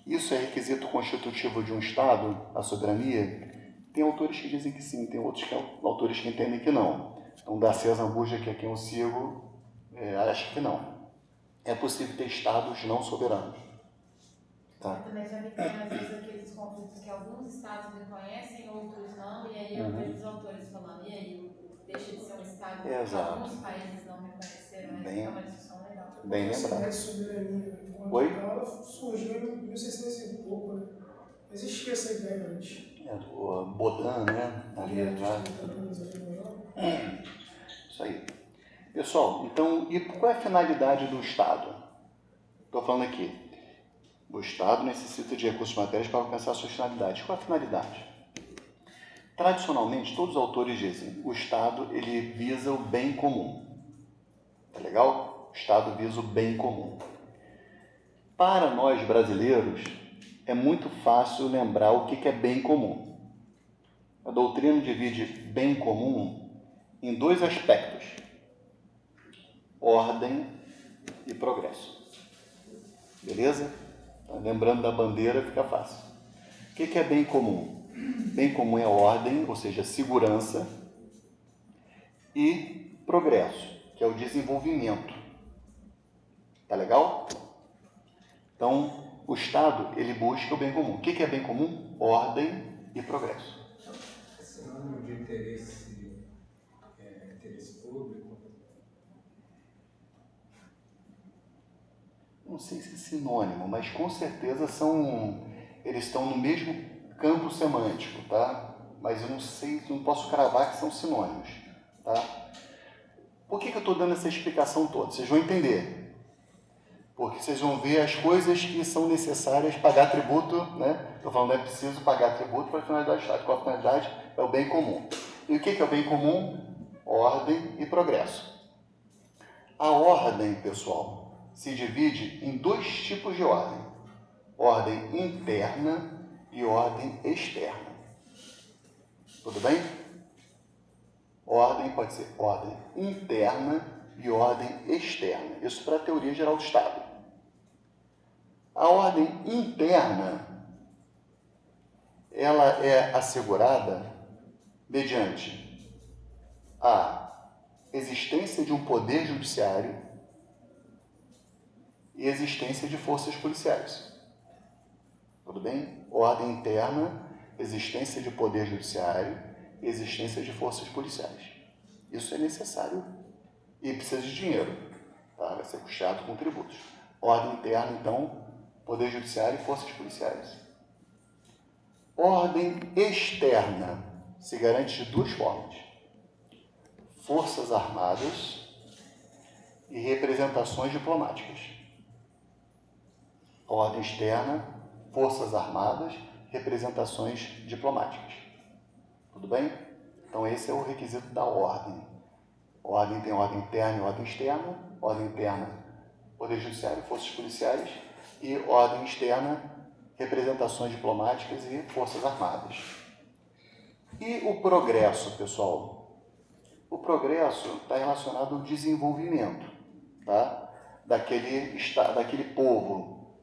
Isso é requisito constitutivo de um Estado, a soberania? Tem autores que dizem que sim, tem outros autores que entendem que não. Então, Darcy Zambuja, que é quem eu sigo, acha que não. É possível ter Estados não soberanos. Tá? Eu também já vi que tem, às vezes, aqueles conflitos que alguns estados reconhecem, outros não, e aí eu vejo os autores falando, e aí deixa de ser um estado que alguns países não reconheceram, mas é uma discussão legal. Bem lembrado. A soberania, Oi? ela surgiu em 1600 e pouco, né? Existia essa ideia antes. O Baudin, né? Isso aí. Pessoal, então, e qual é a finalidade do Estado? Estou falando aqui. O Estado necessita de recursos materiais para alcançar suas finalidades. Qual é a finalidade? Tradicionalmente, todos os autores dizem o Estado ele visa o bem comum. Tá legal? O Estado visa o bem comum. Para nós brasileiros, é muito fácil lembrar o que é bem comum. A doutrina divide bem comum em dois aspectos: ordem e progresso. Beleza? Lembrando da bandeira, fica fácil. O que é bem comum? Bem comum é ordem, ou seja, segurança, e progresso, que é o desenvolvimento. Tá legal? Então, o Estado, ele busca o bem comum. O que é bem comum? Ordem e progresso. É sinônimo de interesse público? Não sei se é sinônimo, mas com certeza eles estão no mesmo campo semântico, tá? Mas eu não sei, não posso cravar que são sinônimos, tá? Por que eu estou dando essa explicação toda? Vocês vão entender. Porque vocês vão ver as coisas que são necessárias, pagar tributo, né? Estou falando, é preciso pagar tributo para a finalidade do Estado. Qual a finalidade? É o bem comum. E o que é o bem comum? Ordem e progresso. A ordem, pessoal, se divide em dois tipos de ordem: ordem interna e ordem externa. Tudo bem? Ordem pode ser ordem interna e ordem externa. Isso para a teoria geral do Estado. A ordem interna, ela é assegurada mediante a existência de um poder judiciário e existência de forças policiais. Tudo bem? Ordem interna, existência de poder judiciário e existência de forças policiais. Isso é necessário e precisa de dinheiro, tá? Vai ser custeado com tributos. Ordem interna, então, poder judiciário e forças policiais. Ordem externa se garante de duas formas: forças armadas e representações diplomáticas. Ordem externa, forças armadas, representações diplomáticas. Tudo bem? Então esse é o requisito da ordem. Ordem tem ordem interna e ordem externa. Ordem interna, poder judiciário, forças policiais, e ordem externa, representações diplomáticas e forças armadas. E o progresso, pessoal? O progresso está relacionado ao desenvolvimento, tá? daquele povo.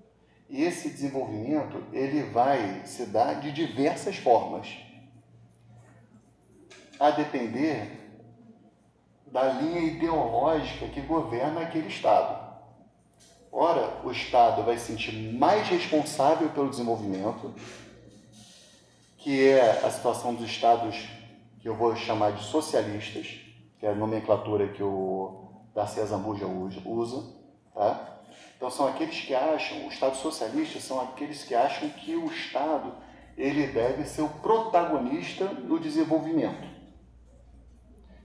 E esse desenvolvimento ele vai se dar de diversas formas, a depender da linha ideológica que governa aquele Estado. Ora, o Estado vai se sentir mais responsável pelo desenvolvimento, que é a situação dos Estados que eu vou chamar de socialistas, que é a nomenclatura que o Darcy Zambuja usa, tá? Então são aqueles que acham, os Estados socialistas são aqueles que acham que o Estado ele deve ser o protagonista do desenvolvimento.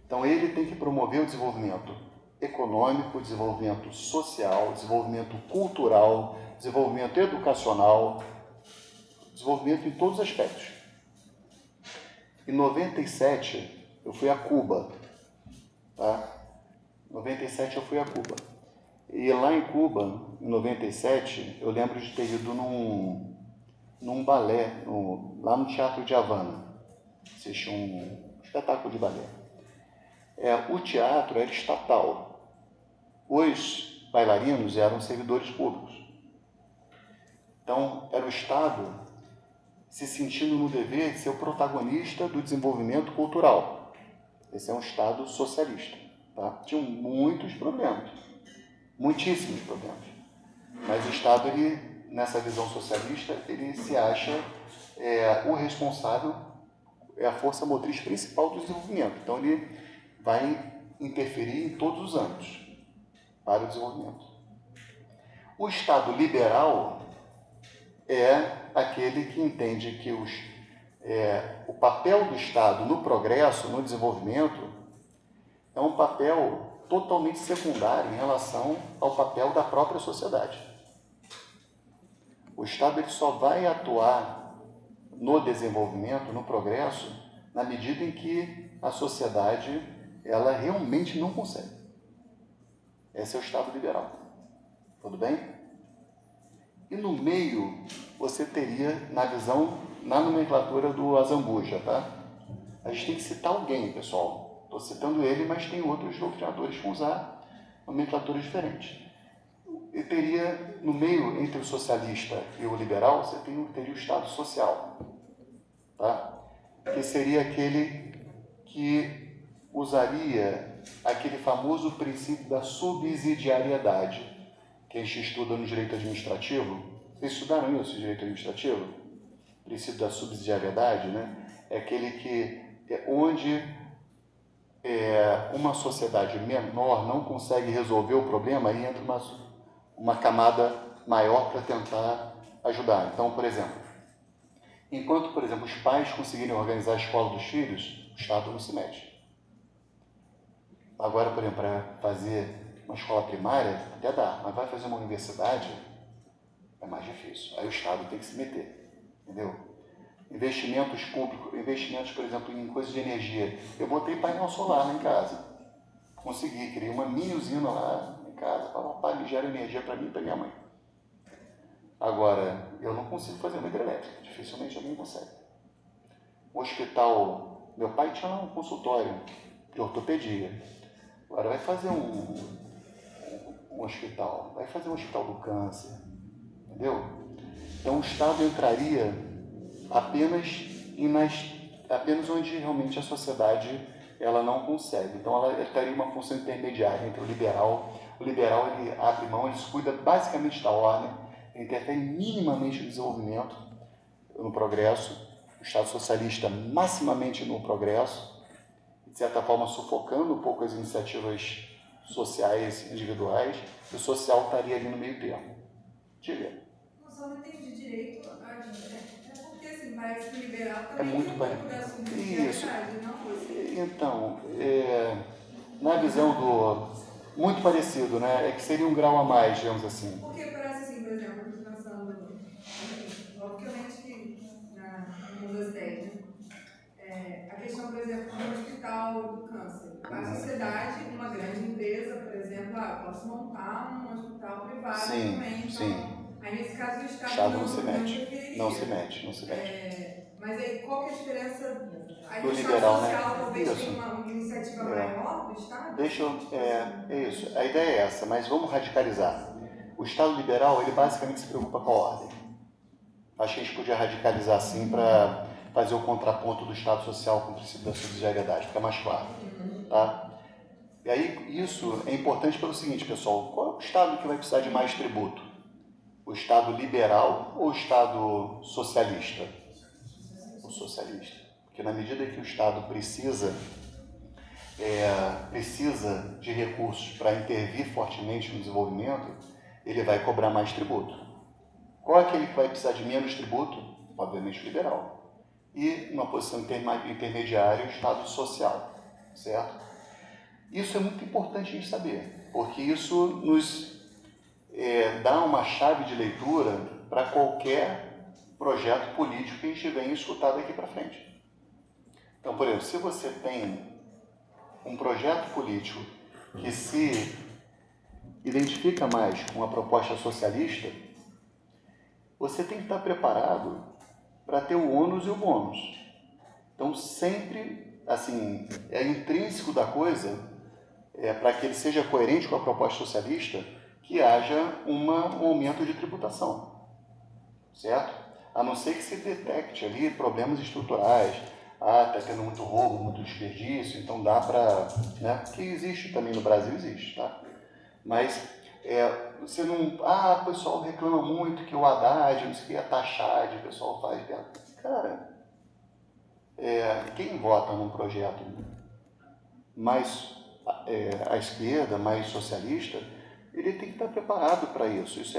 Então, ele tem que promover o desenvolvimento econômico, desenvolvimento social, desenvolvimento cultural, desenvolvimento educacional, desenvolvimento em todos os aspectos. Em 97, eu fui a Cuba. Tá? Em 97, eu fui a Cuba. E lá em Cuba, em 97, eu lembro de ter ido num balé, lá no Teatro de Havana. Assisti um espetáculo de balé. O teatro era estatal. Os bailarinos eram servidores públicos. Então, era o Estado se sentindo no dever de ser o protagonista do desenvolvimento cultural. Esse é um Estado socialista. Tá? Tinham muitos problemas, muitíssimos problemas. Mas o Estado, nessa visão socialista, ele se acha o responsável, é a força motriz principal do desenvolvimento. Então, ele vai interferir em todos os âmbitos para o desenvolvimento. O Estado liberal é aquele que entende que o papel do Estado no progresso, no desenvolvimento, é um papel totalmente secundário em relação ao papel da própria sociedade. O Estado ele só vai atuar no desenvolvimento, no progresso, na medida em que a sociedade ela realmente não consegue. Esse é o Estado liberal. Tudo bem? E no meio, você teria, na nomenclatura do Azambuja, tá? A gente tem que citar alguém, pessoal. Estou citando ele, mas tem outros doutrinadores que vão usar nomenclaturas diferentes. E teria, no meio, entre o socialista e o liberal, você teria o Estado social, tá? Que seria aquele que usaria aquele famoso princípio da subsidiariedade, que a gente estuda no direito administrativo. Vocês estudaram isso, direito administrativo? O princípio da subsidiariedade, né? É aquele onde uma sociedade menor não consegue resolver o problema e entra uma camada maior para tentar ajudar. Então, por exemplo, enquanto, por exemplo, os pais conseguirem organizar a escola dos filhos, o Estado não se mete. Agora, por exemplo, para fazer uma escola primária, até dá, mas vai fazer uma universidade, é mais difícil. Aí o Estado tem que se meter, entendeu? Investimentos públicos, investimentos, por exemplo, em coisas de energia. Eu botei painel solar lá em casa. Consegui, criei uma mini usina lá em casa, para o pai gera energia para mim e para minha mãe. Agora, eu não consigo fazer uma hidrelétrica, dificilmente alguém consegue. O hospital, meu pai tinha lá um consultório de ortopedia. Agora vai fazer um hospital, vai fazer um hospital do câncer, entendeu? Então o Estado entraria apenas onde realmente a sociedade ela não consegue. Então ela teria uma função intermediária entre o liberal. O liberal ele abre mão, ele cuida basicamente da ordem, ele interfere minimamente no desenvolvimento, no progresso. O Estado socialista maximamente no progresso, de certa forma sufocando um pouco as iniciativas sociais individuais, e o social estaria ali no meio termo. Diga. Eu só não entendi direito a né? É porque assim, parece que o liberal também muito tem um pouco da subsidiariedade, não você? Então, na visão muito parecido, né? É que seria um grau a mais, digamos assim. Porque parece assim, por exemplo, eu estou pensando, obviamente que no mundo das ideias, né? A questão, por exemplo, do hospital do câncer. A sociedade, uma grande empresa, por exemplo, posso montar um hospital privado também. Então, sim. Aí, nesse caso, o Estado não se mete. Não se mete. Mas aí, qual que é a diferença? Aí, do o Estado liberal, social né? talvez Isso. tenha uma iniciativa maior do Estado? É isso. A ideia é essa, mas vamos radicalizar. O Estado liberal, ele basicamente se preocupa com a ordem. Acho que a gente podia radicalizar assim para fazer o contraponto do Estado social com o princípio da subsidiariedade, fica mais claro. Tá? E aí, isso é importante pelo seguinte, pessoal. Qual é o Estado que vai precisar de mais tributo? O Estado liberal ou o Estado socialista? O socialista. Porque na medida que o Estado precisa de recursos para intervir fortemente no desenvolvimento, ele vai cobrar mais tributo. Qual é aquele que vai precisar de menos tributo? obviamente liberal, e uma posição intermediária, o Estado social, certo? Isso é muito importante a gente saber, porque isso nos dá uma chave de leitura para qualquer projeto político que a gente venha escutar daqui para frente. Então, por exemplo, se você tem um projeto político que se identifica mais com a proposta socialista, você tem que estar preparado para ter o ônus e o bônus. Então, sempre, assim, é intrínseco da coisa, para que ele seja coerente com a proposta socialista, que haja um aumento de tributação, certo? A não ser que se detecte ali problemas estruturais, está tendo muito roubo, muito desperdício, então dá para, né, que existe também no Brasil, existe, tá? Mas você não, o pessoal reclama muito que o Haddad, não sei o que, a Taxad, o pessoal faz, cara, quem vota num projeto mais à esquerda, mais socialista, ele tem que estar preparado para isso. Isso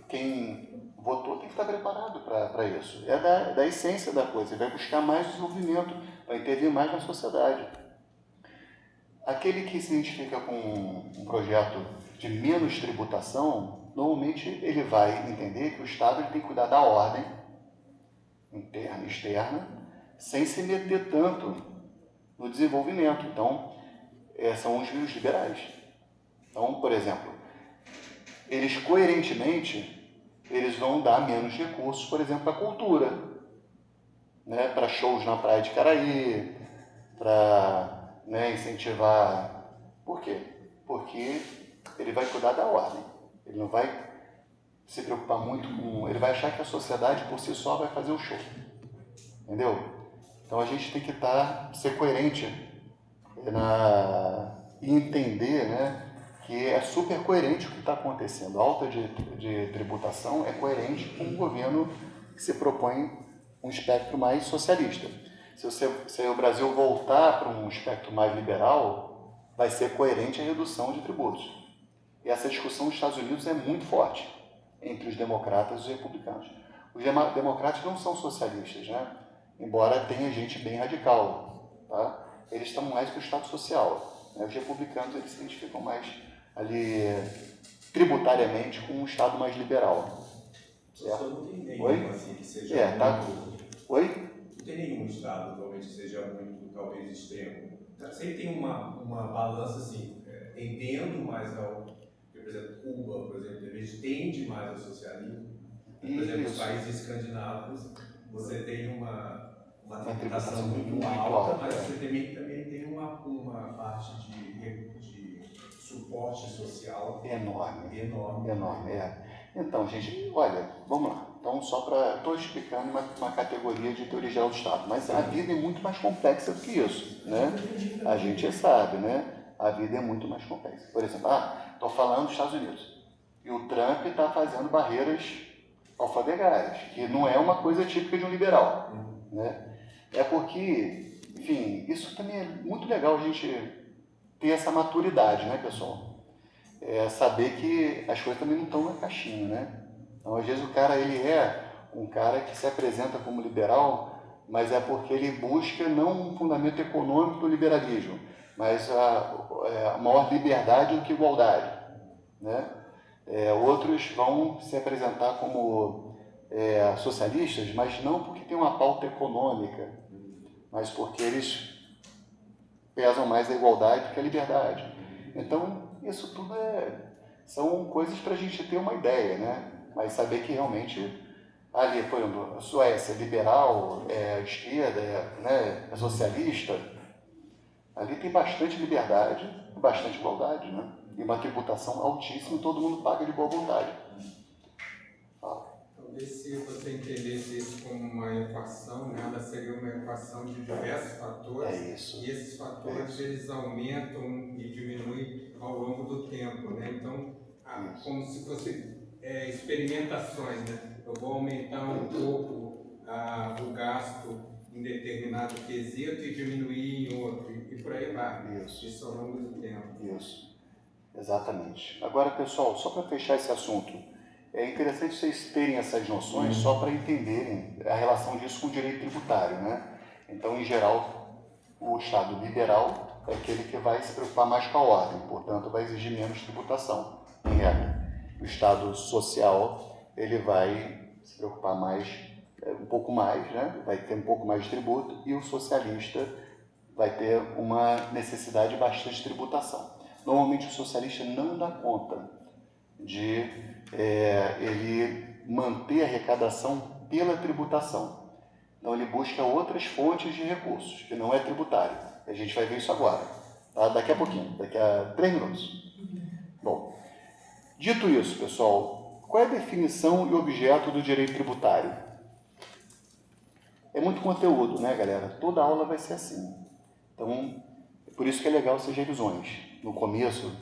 quem votou tem que estar preparado para isso. É da essência da coisa. Ele vai buscar mais desenvolvimento, vai intervir mais na sociedade. Aquele que se identifica com um projeto de menos tributação, normalmente ele vai entender que o Estado ele tem que cuidar da ordem interna e externa, sem se meter tanto no desenvolvimento. Então, são os liberais. Então, por exemplo, eles coerentemente eles vão dar menos recursos, por exemplo, para a cultura, né? Para shows na praia de Caraí, para, né, incentivar. Por quê? Porque ele vai cuidar da ordem. Ele não vai se preocupar muito com... Ele vai achar que a sociedade por si só vai fazer o show. Entendeu? Então a gente tem que ser coerente e entender, né, que é super coerente o que está acontecendo. A alta de tributação é coerente com um governo que se propõe um espectro mais socialista. Se o Brasil voltar para um espectro mais liberal, vai ser coerente a redução de tributos. E essa discussão nos Estados Unidos é muito forte entre os democratas e os republicanos. Os democratas não são socialistas, né? Embora tenha gente bem radical, tá? Eles estão mais para o Estado social, né? Os republicanos eles se identificam mais ali tributariamente com um Estado mais liberal. Certo? Não tem nenhum assim que seja muito... Oi? Não tem nenhum Estado atualmente que seja muito, talvez, extremo. Sempre tem uma balança assim, tendendo mais ao... Por exemplo, Cuba, por exemplo, tende mais ao socialismo. Por exemplo, os países escandinavos, você tem uma tributação muito alta, mas você também tem uma parte de suporte social enorme. Enorme. Então, gente, olha, vamos lá. Então, estou explicando uma categoria de teoria geral do Estado, mas a vida é muito mais complexa do que isso, né? A gente sabe, né? A vida é muito mais complexa. Por exemplo, estou falando dos Estados Unidos e o Trump está fazendo barreiras alfandegárias, que não é uma coisa típica de um liberal, né? É porque, enfim, isso também é muito legal a gente ter essa maturidade, né, pessoal? Saber que as coisas também não estão na caixinha, né? Então, às vezes o cara, ele é um cara que se apresenta como liberal, mas é porque ele busca não um fundamento econômico do liberalismo, mas a maior liberdade do que igualdade, né? Outros vão se apresentar como socialistas, mas não porque tem uma pauta econômica, mas porque eles pesam mais a igualdade do que a liberdade. Então, isso tudo são coisas para a gente ter uma ideia, né? Mas saber que realmente ali, por exemplo, a Suécia é liberal, é esquerda, né, é socialista, ali tem bastante liberdade, bastante igualdade, né? E uma tributação altíssima e todo mundo paga de boa vontade. Talvez se você entendesse isso como uma equação, né, ela seria uma equação de diversos fatores, e esses fatores eles aumentam e diminuem ao longo do tempo, né? Então, como se fosse experimentações, né? Eu vou aumentar um pouco o gasto em determinado quesito e diminuir em outro, e por aí vai. Isso ao longo do tempo. Isso, exatamente. Agora, pessoal, só para fechar esse assunto, É interessante vocês terem essas noções só para entenderem a relação disso com o direito tributário, né? Então, em geral, o Estado liberal é aquele que vai se preocupar mais com a ordem, portanto, vai exigir menos tributação, em regra. O Estado social, ele vai se preocupar mais, um pouco mais, né? Vai ter um pouco mais de tributo, e o socialista vai ter uma necessidade bastante de tributação. Normalmente, o socialista não dá conta de ele manter a arrecadação pela tributação. Então, ele busca outras fontes de recursos, que não é tributário. A gente vai ver isso agora, tá? Daqui a pouquinho, daqui a 3 minutos. Bom, dito isso, pessoal, qual é a definição e objeto do direito tributário? É muito conteúdo, né, galera? Toda aula vai ser assim. Então, por isso que é legal essas revisões no começo,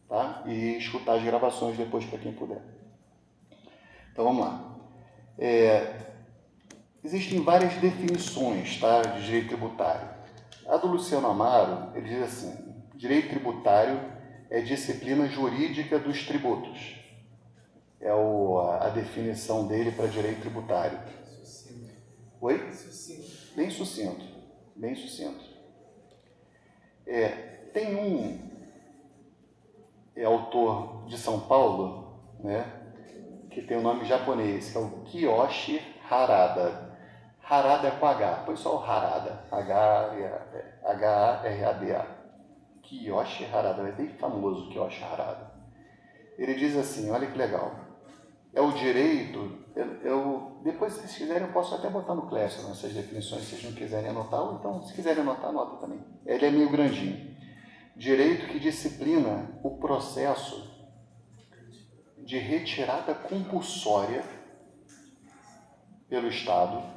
tá? E escutar as gravações depois para quem puder. Então, vamos lá. Existem várias definições, tá, de direito tributário. A do Luciano Amaro, ele diz assim: direito tributário é disciplina jurídica dos tributos. É a definição dele para direito tributário. Sucinto. Oi? Sucinto. Bem sucinto. Bem sucinto. Tem um autor de São Paulo, né, que tem o nome japonês, que é o Kiyoshi Harada. Harada é com H, põe só o Harada, H-A-R-A-D-A. Kiyoshi Harada, é bem famoso Kiyoshi Harada. Ele diz assim, olha que legal, é o direito, depois se vocês quiserem eu posso até botar no Classroom essas definições, se vocês não quiserem anotar, ou então se quiserem anotar, anota também. Ele é meio grandinho. Direito que disciplina o processo de retirada compulsória pelo Estado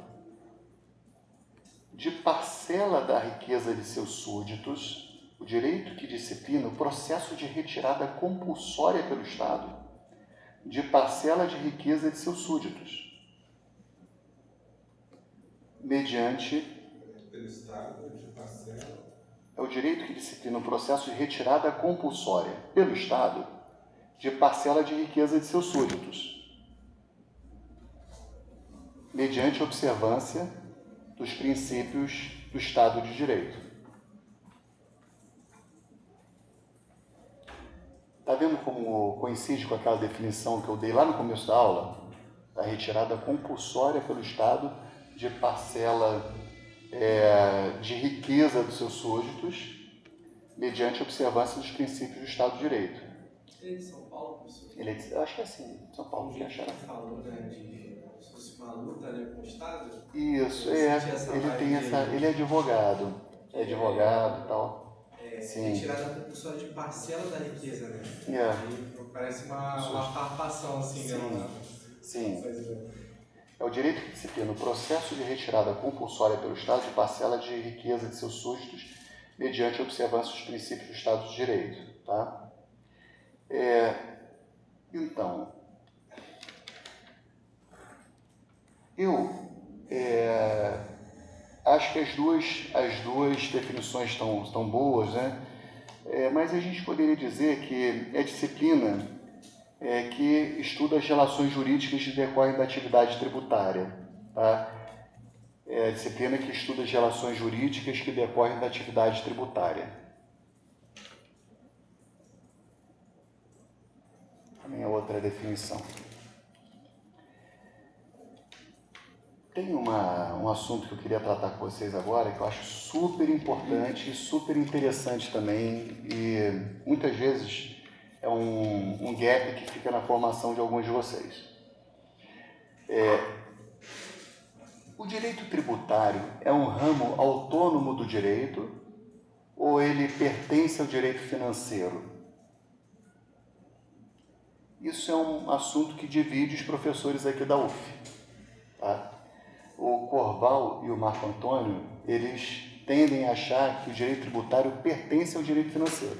de parcela da riqueza de seus súditos, o direito que disciplina o processo de retirada compulsória pelo Estado de parcela de riqueza de seus súditos, mediante... Pelo Estado, de parcela. É o direito que disciplina o processo de retirada compulsória pelo Estado de parcela de riqueza de seus súditos, mediante observância dos princípios do Estado de Direito. Está vendo como coincide com aquela definição que eu dei lá no começo da aula? A retirada compulsória pelo Estado de parcela de riqueza dos seus súditos, mediante observância dos princípios do Estado de Direito. Ele é de São Paulo, professor? Eu acho que é assim, São Paulo, que acharam. Ele falou, né, se fosse uma luta, né, com o Estado? Isso, ele é advogado, e tal. Retirada compulsória de parcela da riqueza, né? Aí parece uma farpação, assim, Sim. É o direito que disciplina o processo de retirada compulsória pelo Estado de parcela de riqueza de seus súditos, mediante a observância dos princípios do Estado de Direito, tá? Então, eu acho que as duas definições estão boas, né? Mas a gente poderia dizer que é disciplina que estuda as relações jurídicas que decorrem da atividade tributária, tá? É a disciplina que estuda as relações jurídicas que decorrem da atividade tributária. Também é outra definição. Tem um assunto que eu queria tratar com vocês agora, que eu acho super importante e super interessante também, e muitas vezes é um gap que fica na formação de alguns de vocês. O direito tributário é um ramo autônomo do direito ou ele pertence ao direito financeiro? Isso é um assunto que divide os professores aqui da UF. Tá? O Corval e o Marco Antônio, eles tendem a achar que o direito tributário pertence ao direito financeiro.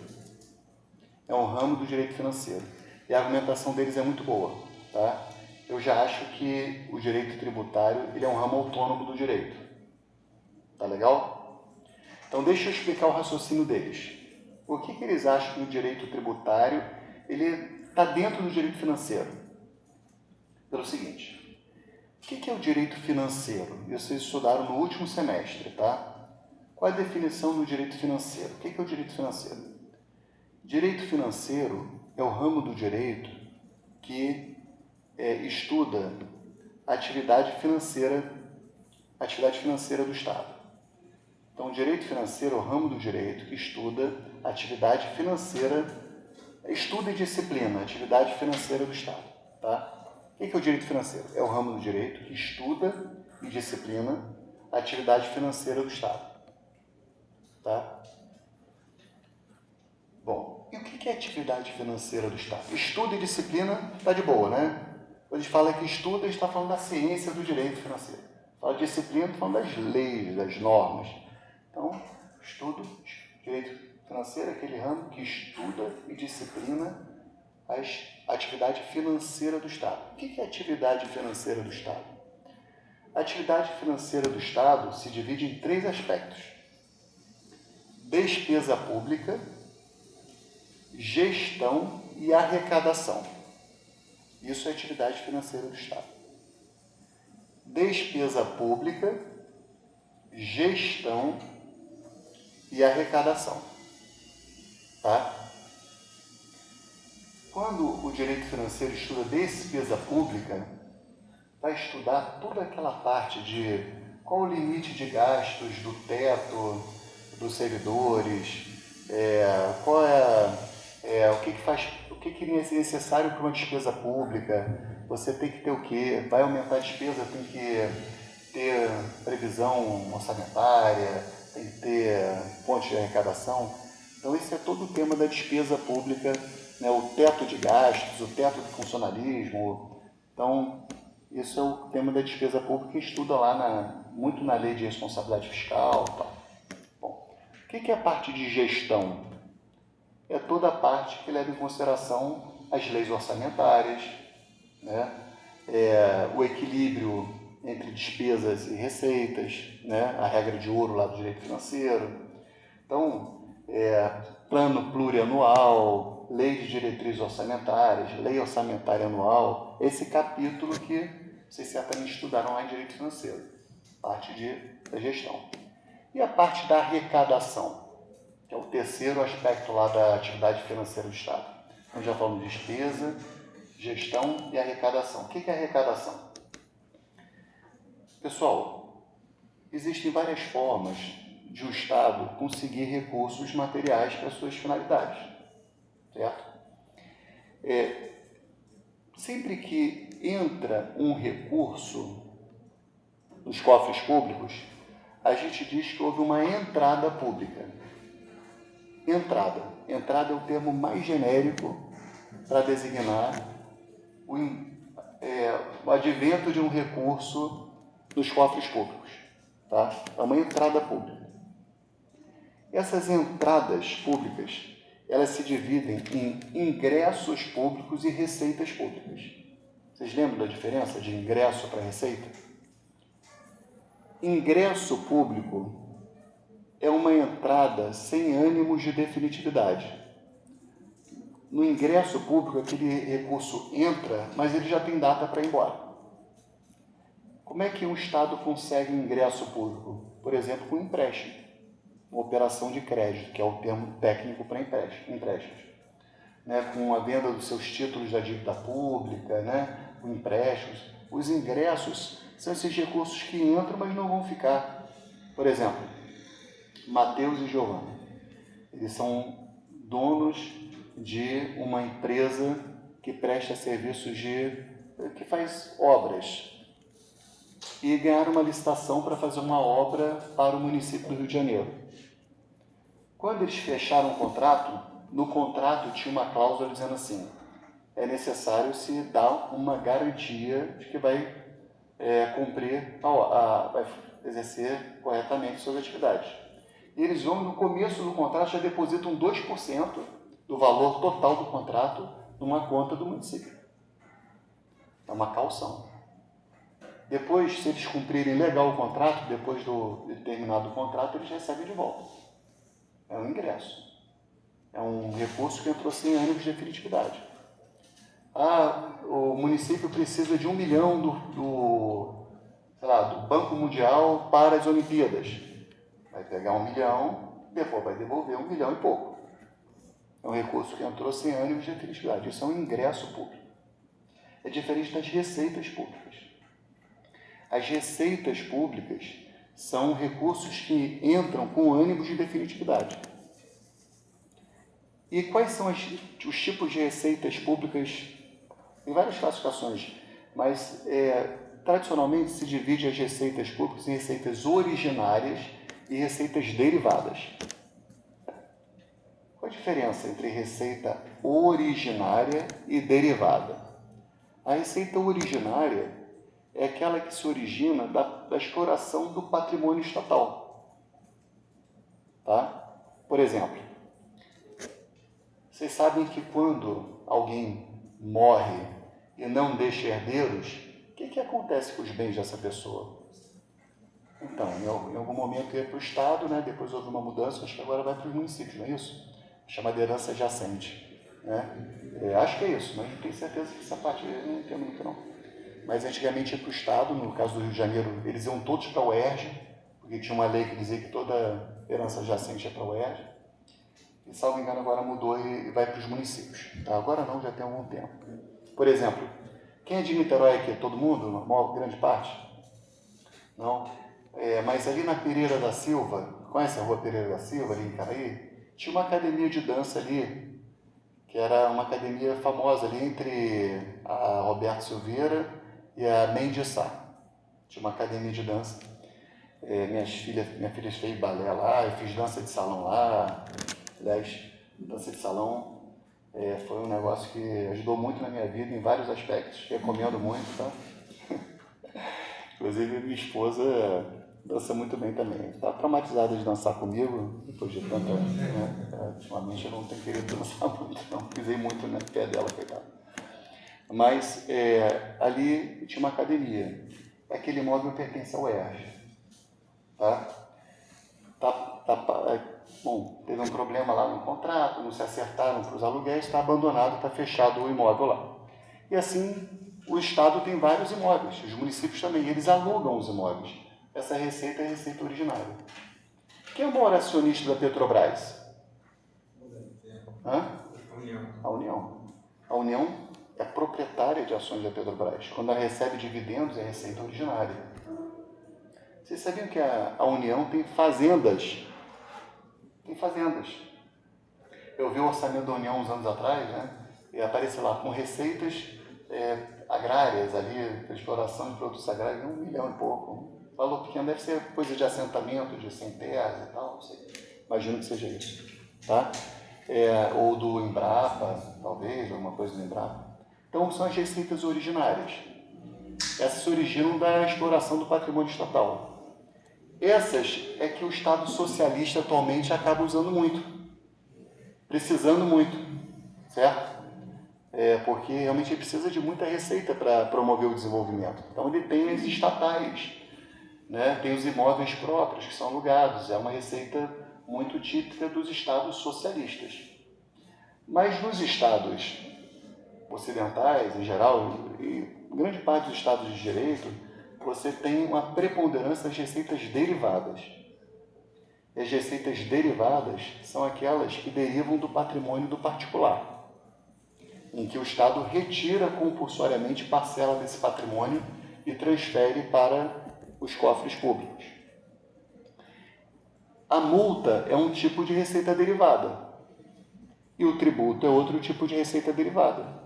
É um ramo do direito financeiro. E a argumentação deles é muito boa. Tá? Eu já acho que o direito tributário ele é um ramo autônomo do direito. Tá legal? Então, deixa eu explicar o raciocínio deles. Por que eles acham que o direito tributário ele está dentro do direito financeiro? pelo seguinte: o que é o direito financeiro? Isso vocês estudaram no último semestre, tá? Qual é a definição do direito financeiro? O que é o direito financeiro? Direito financeiro é o ramo do direito que estuda a atividade financeira do Estado. Então, o direito financeiro é o ramo do direito que estuda a atividade financeira, estuda e disciplina a atividade financeira do Estado. Tá? O que é o direito financeiro? É o ramo do direito que estuda e disciplina a atividade financeira do Estado. Tá? Bom, e o que é atividade financeira do Estado? Estudo e disciplina está de boa, né? Quando a gente fala que estuda, a gente está falando da ciência do direito financeiro. Fala de disciplina, está falando das leis, das normas. Então, estudo, direito financeiro é aquele ramo que estuda e disciplina a atividade financeira do Estado. O que é a atividade financeira do Estado? A atividade financeira do Estado se divide em 3 aspectos: despesa pública, gestão e arrecadação. Isso é atividade financeira do Estado. Despesa pública, gestão e arrecadação. Tá? Quando o direito financeiro estuda despesa pública, vai estudar toda aquela parte de qual o limite de gastos do teto dos servidores, qual o que é necessário para uma despesa pública, você tem que ter o quê? Vai aumentar a despesa, tem que ter previsão orçamentária, tem que ter fonte de arrecadação. Então, esse é todo o tema da despesa pública, né? O teto de gastos, o teto do funcionalismo. Então, isso é o tema da despesa pública que estuda lá muito na lei de responsabilidade fiscal. Tá? Bom, o que é a parte de gestão? É toda a parte que leva em consideração as leis orçamentárias, né? O equilíbrio entre despesas e receitas, né? A regra de ouro lá do direito financeiro. Então, plano plurianual, lei de diretrizes orçamentárias, lei orçamentária anual, esse capítulo que vocês certamente estudaram lá em direito financeiro, parte da gestão. E a parte da arrecadação, que é o terceiro aspecto lá da atividade financeira do Estado. Nós já falamos de despesa, gestão e arrecadação. O que é arrecadação? Pessoal, existem várias formas de um Estado conseguir recursos materiais para suas finalidades, certo? Sempre que entra um recurso nos cofres públicos, a gente diz que houve uma entrada pública. Entrada é o termo mais genérico para designar o advento de um recurso nos cofres públicos. Tá? É uma entrada pública. Essas entradas públicas, elas se dividem em ingressos públicos e receitas públicas. Vocês lembram da diferença de ingresso para receita? Ingresso público é uma entrada sem ânimos de definitividade. No ingresso público, aquele recurso entra, mas ele já tem data para ir embora. Como é que um Estado consegue um ingresso público? Por exemplo, com empréstimo, uma operação de crédito, que é o termo técnico para empréstimos. Né? Com a venda dos seus títulos da dívida pública, né? Com empréstimos. Os ingressos são esses recursos que entram, mas não vão ficar. Por exemplo, Mateus e Giovanna. Eles são donos de uma empresa que presta serviços que faz obras. E ganharam uma licitação para fazer uma obra para o município do Rio de Janeiro. Quando eles fecharam o contrato, no contrato tinha uma cláusula dizendo assim: é necessário se dar uma garantia de que vai cumprir, vai exercer corretamente suas atividades. E eles vão, no começo do contrato, já depositam 2% do valor total do contrato numa conta do município. É uma caução. Depois, se eles cumprirem legal o contrato, depois do determinado contrato, eles recebem de volta. É um ingresso. É um recurso que entrou sem ânimo de definitividade. o município precisa de 1 milhão sei lá, do Banco Mundial para as Olimpíadas. Vai pegar 1 milhão, depois vai devolver 1 milhão e pouco. É um recurso que entrou sem ânimo de definitividade. Isso é um ingresso público. É diferente das receitas públicas. As receitas públicas são recursos que entram com ânimo de definitividade. E quais são os tipos de receitas públicas? Tem várias classificações, mas tradicionalmente se divide as receitas públicas em receitas originárias e receitas derivadas. Qual a diferença entre receita originária e derivada? A receita originária é aquela que se origina da exploração do patrimônio estatal. Tá? Por exemplo, vocês sabem que quando alguém morre e não deixa herdeiros, o que acontece com os bens dessa pessoa? Então, em algum momento ia para o Estado, né? Depois houve uma mudança, acho que agora vai para os municípios, não é isso? Chamada herança adjacente. Né? Acho que é isso, mas não tenho certeza que essa parte eu não entendo muito não. Mas antigamente ia para o Estado, no caso do Rio de Janeiro, eles iam todos para a UERJ, porque tinha uma lei que dizia que toda herança adjacente ia para a UERJ. E, salvo engano, agora mudou e vai para os municípios. Tá? Agora não, já tem algum tempo. Por exemplo, quem é de Niterói aqui? Todo mundo? Uma maior, grande parte? Não? Mas ali na Pereira da Silva, conhece a rua Pereira da Silva, ali em Caraí? Tinha uma academia de dança ali, que era uma academia famosa ali entre a Roberto Silveira e a Mendes Sá. Tinha uma academia de dança. Minha filha fez balé lá, eu fiz dança de salão lá. Aliás, dança de salão foi um negócio que ajudou muito na minha vida em vários aspectos. Recomendo muito, tá? Inclusive, minha esposa dança muito bem também. Está traumatizada de dançar comigo, depois de tanta... Né? Ultimamente eu não tenho querido dançar muito, não. Pisei muito no pé dela, coitada. Mas ali tinha uma academia. Aquele imóvel pertence ao UERJ. Bom, teve um problema lá no contrato, não se acertaram para os aluguéis, está abandonado, está fechado o imóvel lá. E assim, o Estado tem vários imóveis, os municípios também, eles alugam os imóveis. Essa receita é a receita originária. Quem é o maior acionista da Petrobras? A União. A União é proprietária de ações da Petrobras. Quando ela recebe dividendos, é receita originária. Vocês sabiam que a União tem fazendas? Tem fazendas. Eu vi o orçamento da União uns anos atrás, né? E apareceu lá com receitas agrárias ali, exploração de produtos agrários, 1 milhão e pouco. Valor pequeno, deve ser coisa de assentamento, de sem terras e tal, não sei. Imagino que seja isso. Tá? Ou do Embrapa, talvez, alguma coisa do Embrapa. Então, são as receitas originárias. Essas se originam da exploração do patrimônio estatal. Essas é que o Estado socialista atualmente acaba usando muito, precisando muito, certo? Porque realmente ele precisa de muita receita para promover o desenvolvimento. Então ele tem as estatais, né? Tem os imóveis próprios que são alugados, é uma receita muito típica dos estados socialistas. Mas nos estados ocidentais, em geral, e grande parte dos estados de direito, você tem uma preponderância das receitas derivadas. E as receitas derivadas são aquelas que derivam do patrimônio do particular, em que o Estado retira compulsoriamente parcela desse patrimônio e transfere para os cofres públicos. A multa é um tipo de receita derivada e o tributo é outro tipo de receita derivada.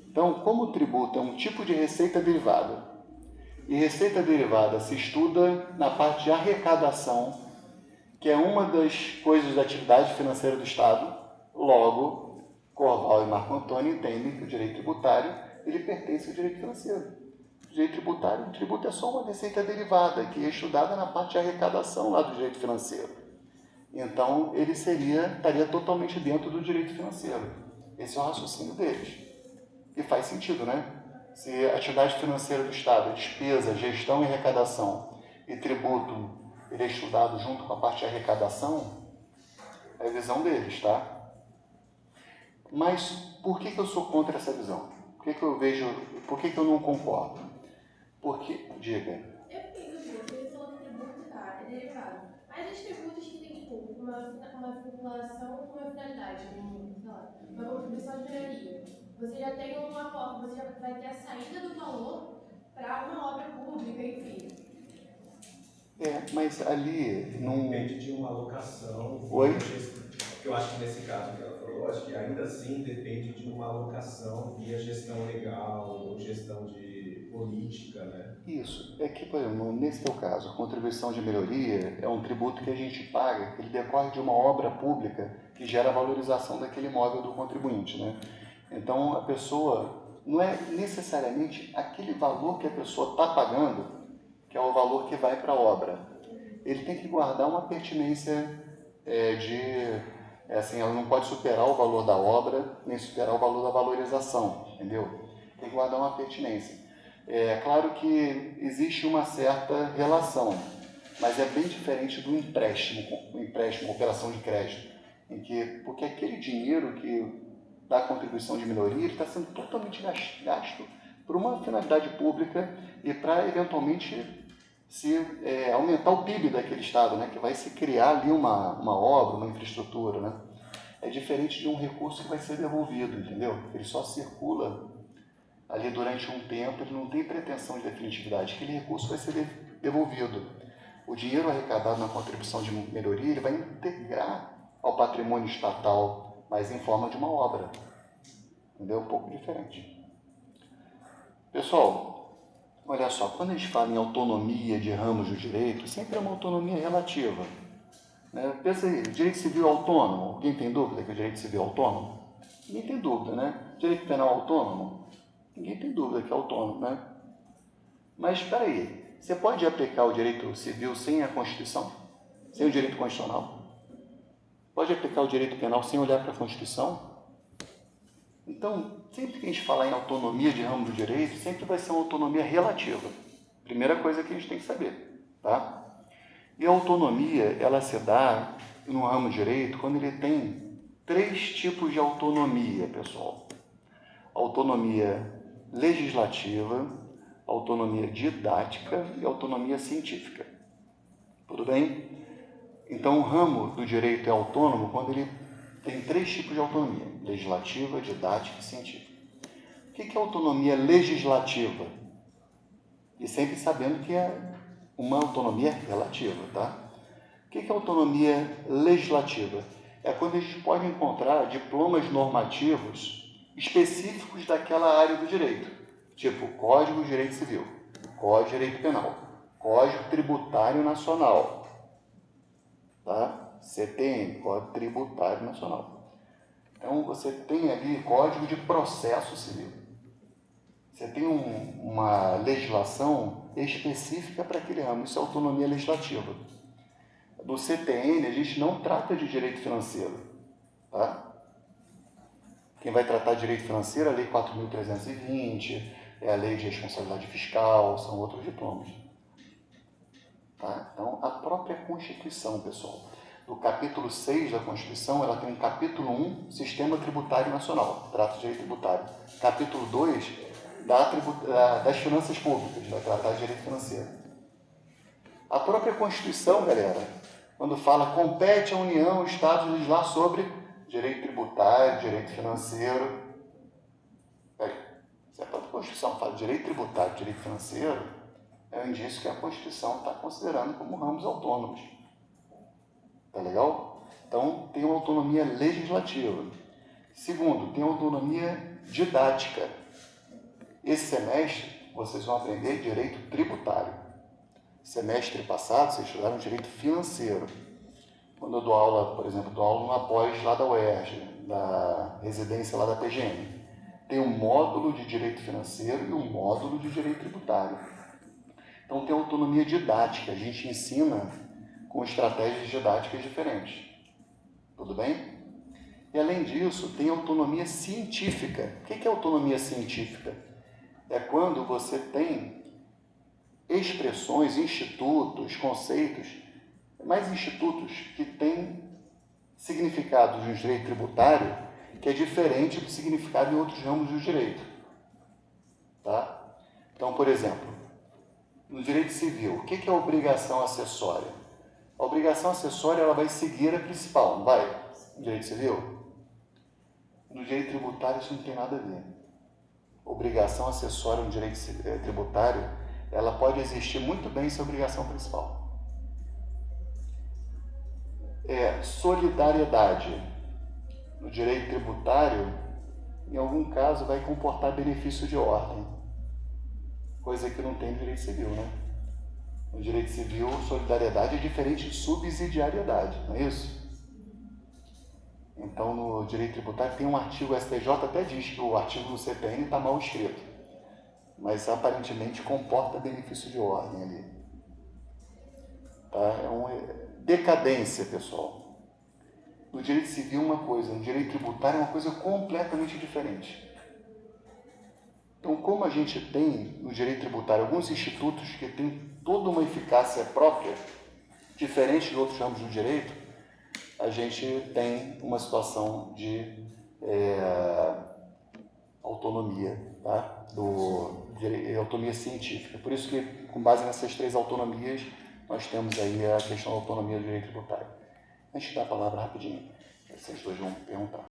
Então, como o tributo é um tipo de receita derivada, e receita derivada se estuda na parte de arrecadação, que é uma das coisas da atividade financeira do Estado. Logo, Corval e Marco Antônio entendem que o direito tributário ele pertence ao direito financeiro. O direito tributário, o tributo é só uma receita derivada, que é estudada na parte de arrecadação lá do direito financeiro. Então, ele estaria totalmente dentro do direito financeiro. Esse é o raciocínio deles. E faz sentido, né? Se a atividade financeira do Estado é despesa, gestão e arrecadação, e tributo ele é estudado junto com a parte de arrecadação, é a visão deles, tá? Mas por que eu sou contra essa visão? Por que eu não concordo? Porque, diga. Eu fiquei dúvida, porque ele falou que tributo tá, é derivado. Mas os tributos que tem, tipo, uma vinculação com uma finalidade, uma contribuição de melhoria. Você já tem uma forma, você já vai ter a saída do valor para uma obra pública, enfim. Mas ali não... Depende de uma alocação. Oi? Eu acho que nesse caso que ela falou, acho que ainda assim depende de uma alocação via gestão legal ou gestão de política, né? Isso. É que, por exemplo, nesse teu caso, a contribuição de melhoria é um tributo que a gente paga, que ele decorre de uma obra pública que gera a valorização daquele imóvel do contribuinte, né? Então, a pessoa, não é necessariamente aquele valor que a pessoa está pagando que é o valor que vai para a obra. Ele tem que guardar uma pertinência assim, ela não pode superar o valor da obra, nem superar o valor da valorização, entendeu? Tem que guardar uma pertinência. É claro que existe uma certa relação, mas é bem diferente do empréstimo, operação de crédito, porque aquele dinheiro que dá contribuição de melhoria, ele está sendo totalmente gasto por uma finalidade pública e para, eventualmente, aumentar o PIB daquele estado, né? Que vai se criar ali uma obra, uma infraestrutura, né? É diferente de um recurso que vai ser devolvido, entendeu? Ele só circula ali durante um tempo, ele não tem pretensão de definitividade, aquele recurso vai ser devolvido. O dinheiro arrecadado na contribuição de melhoria, ele vai integrar ao patrimônio estatal, mas em forma de uma obra. Entendeu? Um pouco diferente. Pessoal, olha só, quando a gente fala em autonomia de ramos do direito, sempre é uma autonomia relativa. Né? Pensa aí, direito civil autônomo, alguém tem dúvida que o direito civil é autônomo? Ninguém tem dúvida, né? Direito penal autônomo? Ninguém tem dúvida que é autônomo, né? Mas espera aí, você pode aplicar o direito civil sem a Constituição? Sem o direito constitucional? Pode aplicar o direito penal sem olhar para a Constituição? Então, sempre que a gente falar em autonomia de ramo do direito, sempre vai ser uma autonomia relativa. Primeira coisa que a gente tem que saber, tá? E a autonomia, ela se dá no ramo do direito quando ele tem 3 tipos de autonomia, pessoal. Autonomia legislativa, autonomia didática e autonomia científica. Tudo bem? Então, o ramo do direito é autônomo quando ele tem 3 tipos de autonomia: legislativa, didática e científica. O que é autonomia legislativa? E sempre sabendo que é uma autonomia relativa, tá? O que é autonomia legislativa? É quando a gente pode encontrar diplomas normativos específicos daquela área do direito, tipo Código de Direito Civil, Código de Direito Penal, Código Tributário Nacional, tá? CTN, Código Tributário Nacional. Então, você tem ali Código de Processo Civil. Você tem uma legislação específica para aquele ramo, isso é autonomia legislativa. No CTN, a gente não trata de direito financeiro, tá? Quem vai tratar de direito financeiro é a Lei 4.320, é a Lei de Responsabilidade Fiscal, são outros diplomas. Tá? Então, a própria Constituição, pessoal, no capítulo 6 da Constituição, ela tem um capítulo 1, Sistema Tributário Nacional, trata de direito tributário. Capítulo 2, das finanças públicas, vai tratar de direito financeiro. A própria Constituição, galera, quando fala compete à União, os Estados legislar sobre direito tributário, direito financeiro. Se a própria Constituição fala direito tributário, direito financeiro, é um indício que a Constituição está considerando como ramos autônomos. Tá legal? Então, tem uma autonomia legislativa. Segundo, tem autonomia didática. Esse semestre, vocês vão aprender direito tributário. Semestre passado, vocês estudaram direito financeiro. Quando eu dou aula, por exemplo, dou aula numa pós lá da UERJ, da residência lá da PGM. Tem um módulo de direito financeiro e um módulo de direito tributário. Então, tem autonomia didática. A gente ensina com estratégias didáticas diferentes. Tudo bem? E, além disso, tem autonomia científica. O que é autonomia científica? É quando você tem expressões, institutos, conceitos, mais institutos que têm significados no direito tributário que é diferente do significado em outros ramos do direito. Tá? Então, por exemplo, no direito civil, o que é a obrigação acessória? A obrigação acessória ela vai seguir a principal, não vai? No direito civil? No direito tributário isso não tem nada a ver. Obrigação acessória no direito tributário, ela pode existir muito bem sem obrigação principal. Solidariedade. No direito tributário, em algum caso, vai comportar benefício de ordem. Coisa que não tem no direito civil, né? No direito civil, solidariedade é diferente de subsidiariedade, não é isso? Então, no direito tributário tem um artigo, o STJ até diz que o artigo do CPN está mal escrito, mas aparentemente comporta benefício de ordem ali. Tá? Decadência, pessoal. No direito civil uma coisa, no direito tributário é uma coisa completamente diferente. Então, como a gente tem no direito tributário alguns institutos que têm toda uma eficácia própria, diferente de outros ramos do direito, a gente tem uma situação de autonomia, tá? Autonomia científica. Por isso que, com base nessas 3 autonomias, nós temos aí a questão da autonomia do direito tributário. Antes de dar a palavra rapidinho, vocês dois vão perguntar.